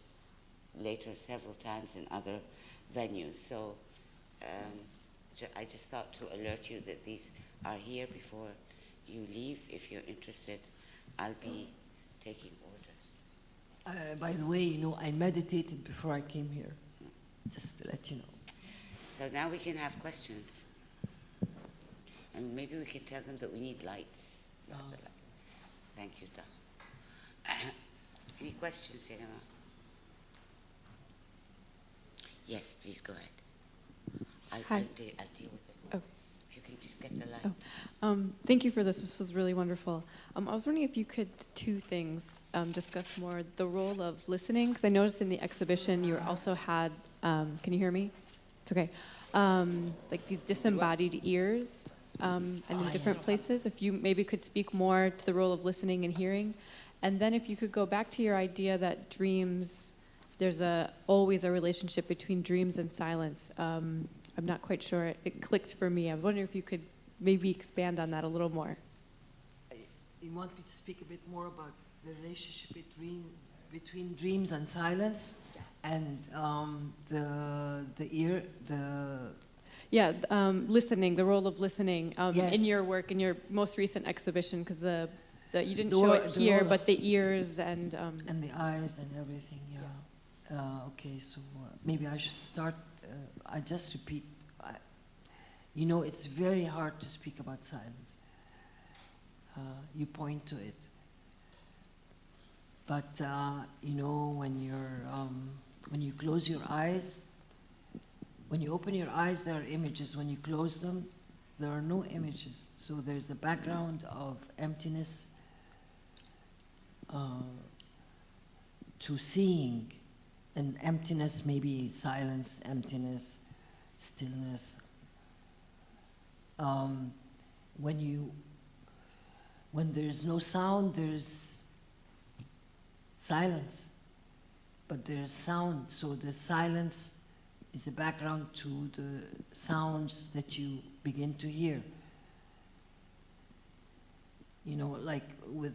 later several times in other venues. So I just thought to alert you that these are here before you leave. If you're interested, I'll be taking orders. By the way, you know, I meditated before I came here, just to let you know. So now we can have questions. And maybe we can tell them that we need lights. Thank you, Da. Any questions, Sinema? Yes, please go ahead. Hi. I'll deal with it. Okay. If you can just get the light. Thank you for this. This was really wonderful. I was wondering if you could, 2 things, discuss more the role of listening, because I noticed in the exhibition you also had, can you hear me? It's okay. Like these disembodied ears and in different places. If you maybe could speak more to the role of listening and hearing. And then if you could go back to your idea that dreams, there's always a relationship between dreams and silence. I'm not quite sure. It clicked for me. I was wondering if you could maybe expand on that a little more. You want me to speak a bit more about the relationship between dreams and silence, and listening, the role of listening yes. in your work, in your most recent exhibition, because you didn't show it here, but the ears and the eyes and everything. Yeah. Okay, so maybe I should start. I just repeat. You know, it's very hard to speak about silence. You point to it, but you know, when you close your eyes, when you open your eyes, there are images. When you close them, there are no images. So there's a background of emptiness, to seeing, and emptiness, maybe silence, emptiness, stillness. When there's no sound, there's silence, but there's sound, so the silence is a background to the sounds that you begin to hear. You know, like with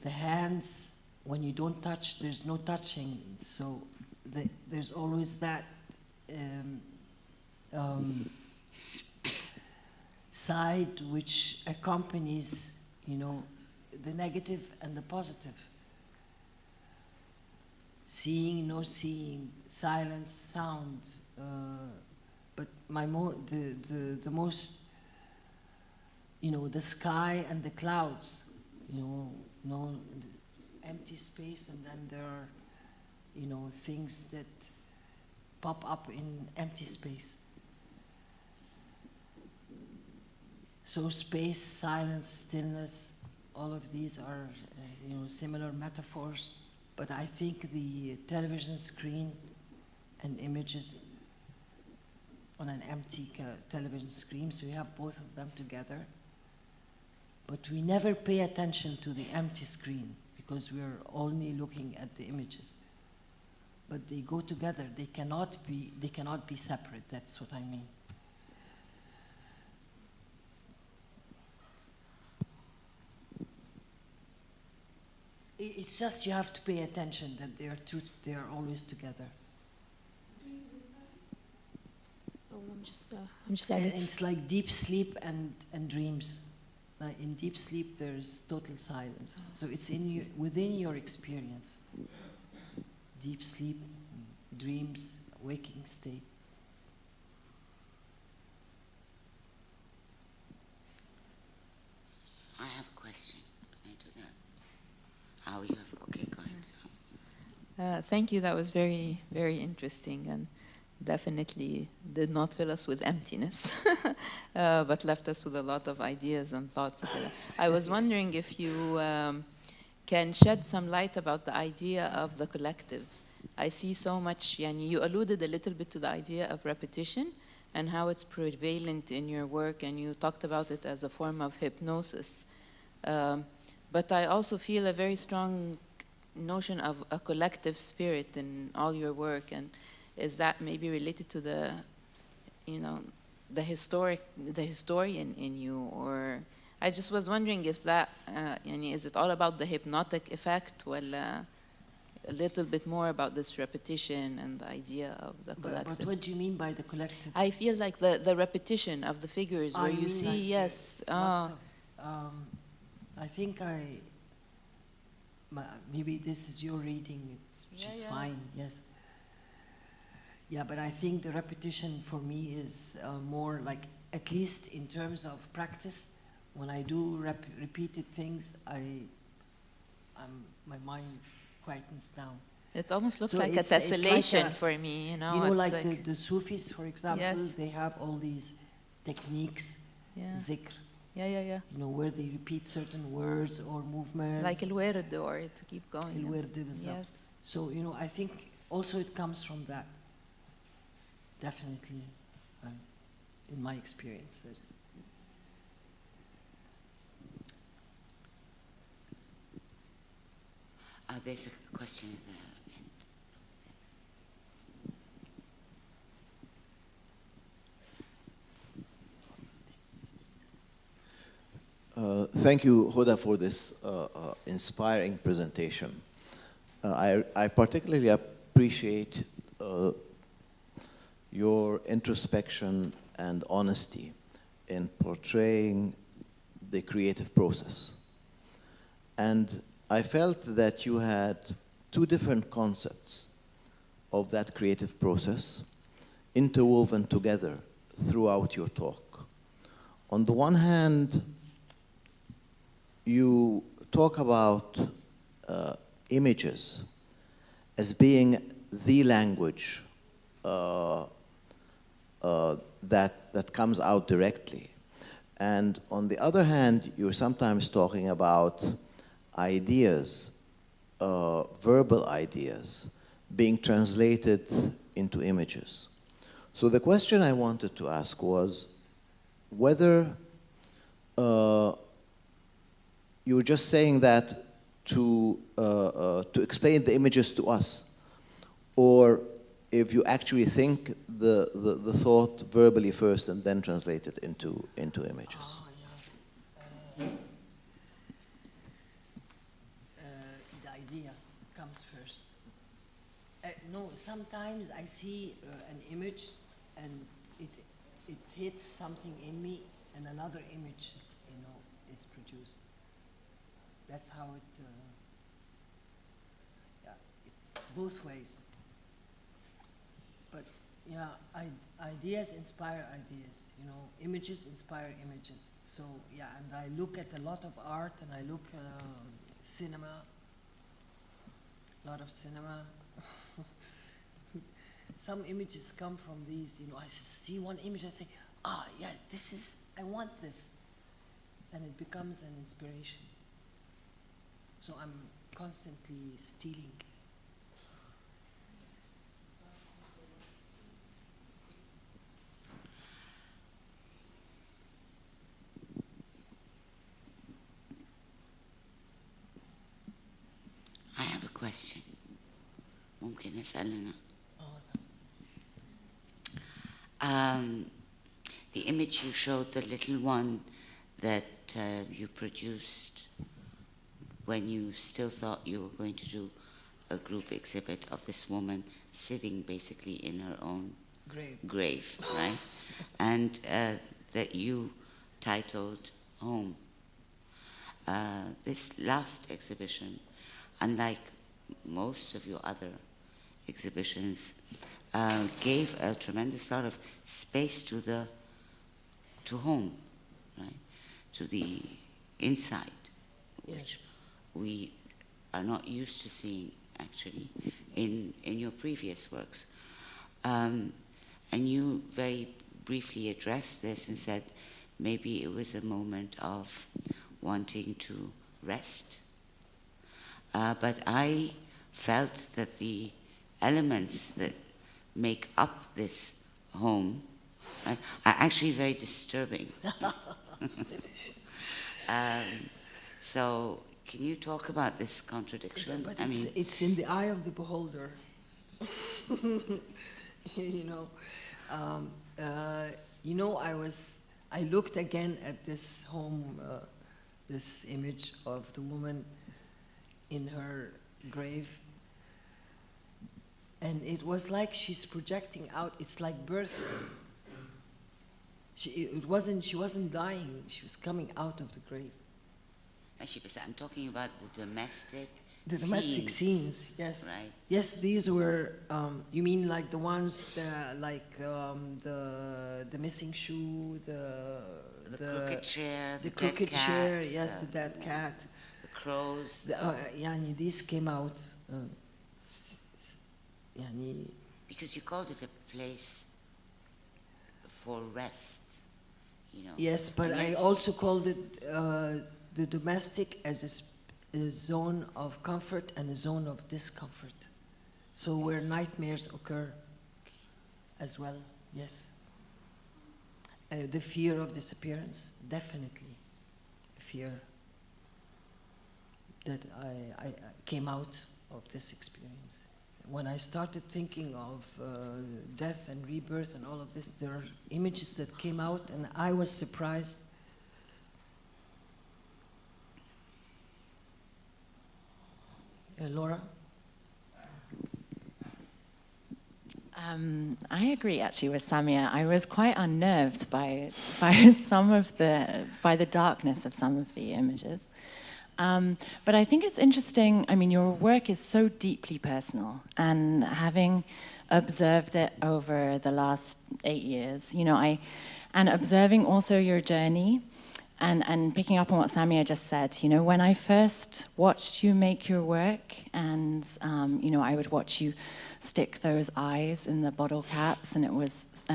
the hands, when you don't touch, there's no touching. So there's always that side which accompanies, you know, the negative and the positive. Seeing, no seeing, silence, sound. But the most, you know, the sky and the clouds, you know, no empty space, and then there are, you know, things that pop up in empty space. So space, silence, stillness, all of these are, you know, similar metaphors. But I think the television screen and images on an empty television screen, so we have both of them together. But we never pay attention to the empty screen because we're only looking at the images. But they go together. They cannot be separate. That's what I mean. It's just you have to pay attention that they are always together. Oh, I'm just adding. And it's like deep sleep and dreams. Like in deep sleep, there's total silence. So it's within your experience. Deep sleep, dreams, waking state. I have a question. Can I do that? Oh, you have, okay, go ahead. Thank you. That was very, very interesting, and definitely did not fill us with emptiness, but left us with a lot of ideas and thoughts. I was wondering if you can shed some light about the idea of the collective. I see so much, yani you alluded a little bit to the idea of repetition and how it's prevalent in your work, and you talked about it as a form of hypnosis. But I also feel a very strong notion of a collective spirit in all your work, and is that maybe related to the, you know, the historian in you? Or I just was wondering, is that, is it all about the hypnotic effect, or a little bit more about this repetition and the idea of the collective? But what do you mean by the collective? I feel like the repetition of the figures, where you see, like yes. I think maybe this is your reading, which is fine, yes. Yeah, but I think the repetition for me is more like, at least in terms of practice, when I do repeated things, my mind quietens down. It almost looks So like a it's like tessellation for me, you know. You know, it's like the Sufis, for example, Yes. they have all these techniques, yeah. zikr, Yeah. you know, where they repeat certain words or movements. Like الورد, or to keep going. الورد بالظبط. Yes. So, you know, I think also it comes from that. Definitely, in my experience, that is. There's a question at the end. Thank you, Huda, for this inspiring presentation. I particularly appreciate your introspection and honesty in portraying the creative process. And I felt that you had two different concepts of that creative process interwoven together throughout your talk. On the one hand, you talk about images as being the language that comes out directly. And on the other hand, you're sometimes talking about ideas, verbal ideas, being translated into images. So the question I wanted to ask was whether you were just saying that to explain the images to us, or if you actually think the thought verbally first and then translate it into images. Oh, yeah. The idea comes first. No, sometimes I see an image and it hits something in me, and another image, is produced. That's how it's both ways. But yeah, ideas inspire ideas. Images inspire images. So yeah, and I look at a lot of art, and I look cinema, a lot of cinema. Some images come from these. I see one image, I say, yes, I want this, and it becomes an inspiration. So I'm constantly stealing. I have a question. ممكن أسألنا? The image you showed, the little one that you produced when you still thought you were going to do a group exhibit of this woman sitting basically in her own grave, right? And that you titled Home. This last exhibition, unlike most of your other exhibitions, gave a tremendous lot of space to home, right? To the inside, which we are not used to seeing actually in your previous works. And you very briefly addressed this and said maybe it was a moment of wanting to rest. But I felt that the elements that make up this home are actually very disturbing. So can you talk about this contradiction? But it's in the eye of the beholder. I looked again at this home, this image of the woman in her grave, and it was like she's projecting out. It's like birth. She wasn't dying. She was coming out of the grave. I'm talking about the domestic scenes, yes. Right. Yes, these were, you mean like the ones, the missing shoe, the crooked chair, the dead crooked cat, chair, yes, the dead cat. The crows. These came out. Because you called it a place for rest, Yes, but I also called it the domestic as a zone of comfort and a zone of discomfort. So where nightmares occur as well, yes. The fear of disappearance, definitely a fear that I came out of this experience. When I started thinking of death and rebirth and all of this, there are images that came out, and I was surprised. Laura? I agree actually with Samia. I was quite unnerved by the darkness of some of the images. But I think it's interesting. I mean, your work is so deeply personal, and having observed it over the last 8 years, and observing also your journey, and picking up on what Samia just said, when I first watched you make your work, and I would watch you stick those eyes in the bottle caps, and it was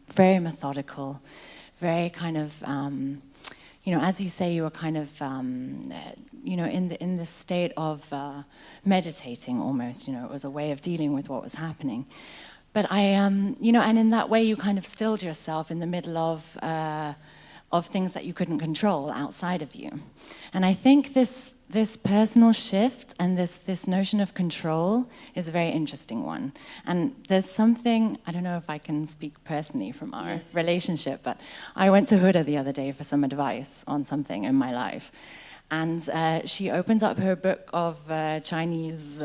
very methodical, very kind of, you know, as you say, you were kind of, you know, in the state of meditating almost. You know, it was a way of dealing with what was happening. But you know, and in that way, you kind of stilled yourself in the middle of things that you couldn't control outside of you. And I think this personal shift and this notion of control is a very interesting one. And there's something, I don't know if I can speak personally from our relationship, but I went to Huda the other day for some advice on something in my life. And she opened up her book of Chinese,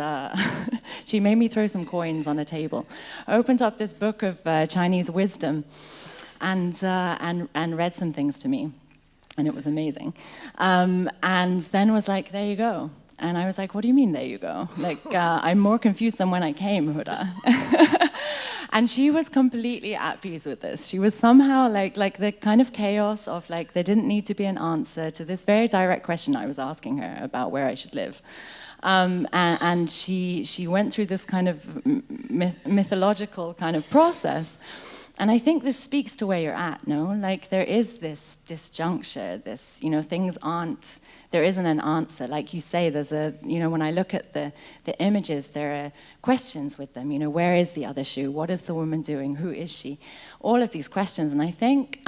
she made me throw some coins on a table, opened up this book of Chinese wisdom, and read some things to me, and it was amazing. And then was like, there you go. And I was like, what do you mean, there you go? Like, I'm more confused than when I came, Huda. And she was completely at peace with this. She was somehow like the kind of chaos of like, there didn't need to be an answer to this very direct question I was asking her about where I should live. And she went through this kind of mythological kind of process. And I think this speaks to where you're at, no? Like there is this disjuncture, this, you know, things aren't, there isn't an answer. Like you say, there's a, you know, when I look at the images, there are questions with them. You know, where is the other shoe? What is the woman doing? Who is she? All of these questions. And I think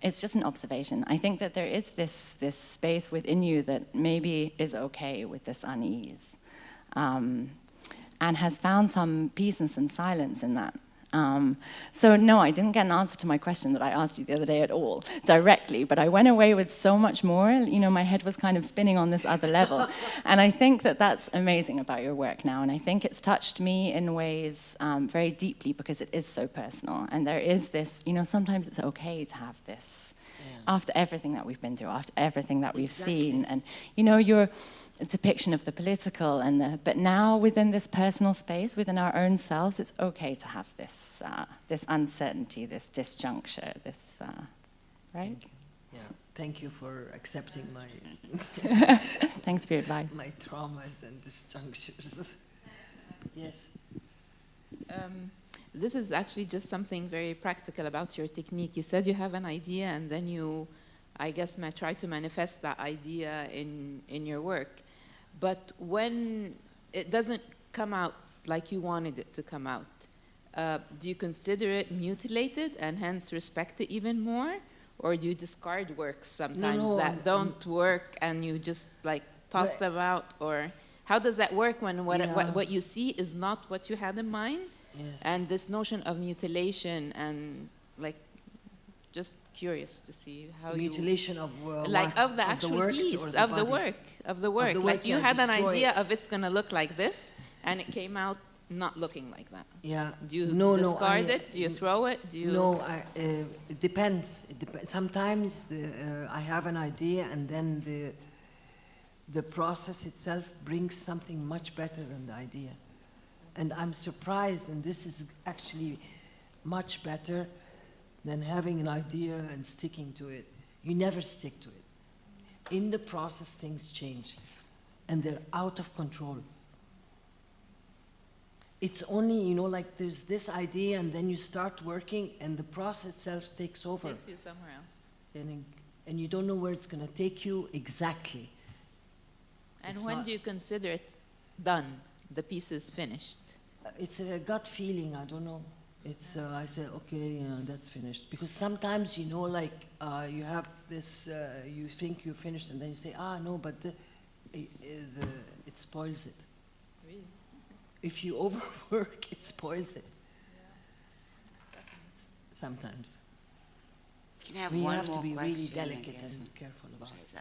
it's just an observation. I think that there is this space within you that maybe is okay with this unease and has found some peace and some silence in that. So no, I didn't get an answer to my question that I asked you the other day at all, directly, but I went away with so much more. You know, my head was kind of spinning on this other level. And I think that that's amazing about your work now. And I think it's touched me in ways very deeply because it is so personal. And there is this, you know, sometimes it's okay to have this after everything that we've been through, after everything that we've seen. And, you know, your depiction of the political but now within this personal space, within our own selves, it's okay to have this this uncertainty, this disjuncture, this right? Yeah, thank you for accepting my thanks for your advice. my traumas and disjunctures. Yes. This is actually just something very practical about your technique. You said you have an idea and then you, I guess, try to manifest that idea in your work. But when it doesn't come out like you wanted it to come out, do you consider it mutilated and hence respect it even more? Or do you discard works sometimes that don't work and you just like toss them out? Or how does that work when what you see is not what you had in mind? Yes. And this notion of mutilation and like, just curious to see how mutilation of like what? of the actual works piece or of the work. Like you had an idea of it's going to look like this, and it came out not looking like that. Yeah. Do you discard it? Do you throw it? Do you? No, it depends. Sometimes I have an idea, and then the process itself brings something much better than the idea. And I'm surprised, and this is actually much better than having an idea and sticking to it. You never stick to it. In the process, things change, and they're out of control. It's only, you know, like there's this idea, and then you start working, and the process itself takes over. Takes you somewhere else. And you don't know where it's going to take you exactly. And when do you consider it done? The piece is finished. It's a gut feeling. I don't know. It's I say, okay, that's finished. Because sometimes, you know, like you have this, you think you're finished, and then you say, no, but it spoils it. Really? If you overwork, it spoils it. Yeah. Sometimes. Can I have We one have more to be question, really I delicate guess? and careful about it.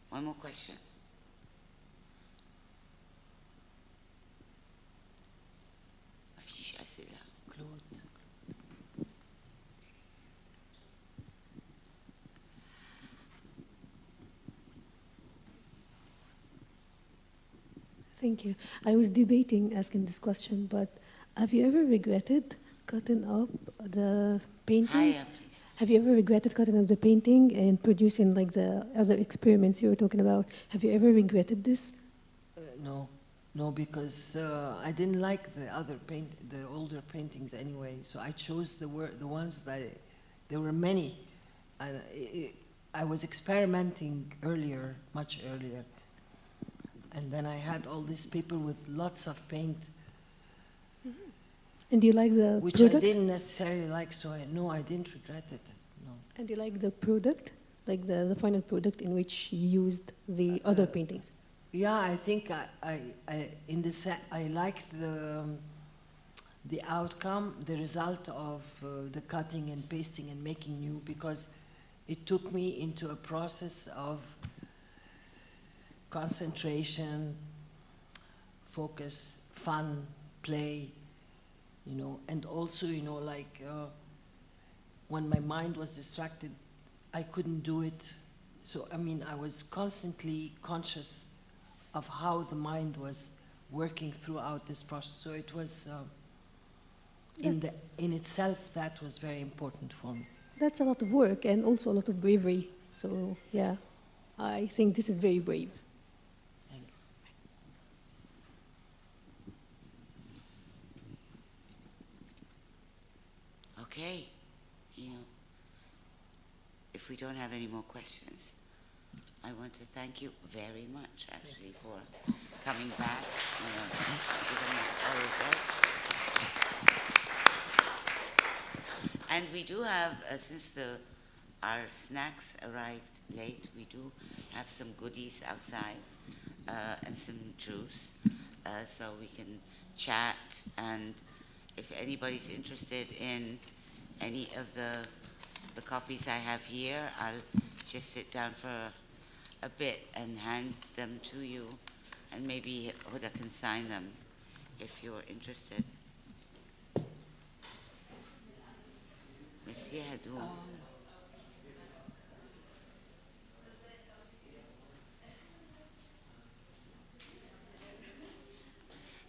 One more question. Thank you. I was debating asking this question, but have you ever regretted cutting up the paintings? Higher, please. Have you ever regretted cutting up the painting and producing like the other experiments you were talking about? Have you ever regretted this? No. No, because I didn't like the the older paintings anyway. So I chose the ones that there were many, and I was experimenting earlier, much earlier, and then I had all these people with lots of paint, And do you like the which product? I didn't necessarily like. So I didn't regret it. No. And do you like the product, like the final product in which you used the other paintings? Yeah, I think I liked the outcome, the result of the cutting and pasting and making new, because it took me into a process of concentration, focus, fun, play, you know, and also, you know, like when my mind was distracted, I couldn't do it. So, I mean, I was constantly conscious of how the mind was working throughout this process. So it was, in itself, that was very important for me. That's a lot of work and also a lot of bravery. So yeah, I think this is very brave. Thank you. Okay, you know, if we don't have any more questions, I want to thank you very much, actually, for coming back, you know, giving us all of that. And we do have, since our snacks arrived late, we do have some goodies outside and some juice, so we can chat. And if anybody's interested in any of the copies I have here, I'll just sit down for a bit and hand them to you, and maybe Huda can sign them if you're interested. Merci, Hadou.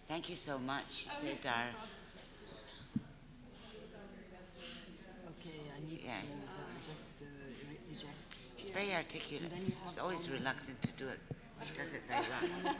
Thank you so much. You saved our... Okay, I need Yeah. to just reject. She's very articulate. She's always reluctant to do it. She does it very well.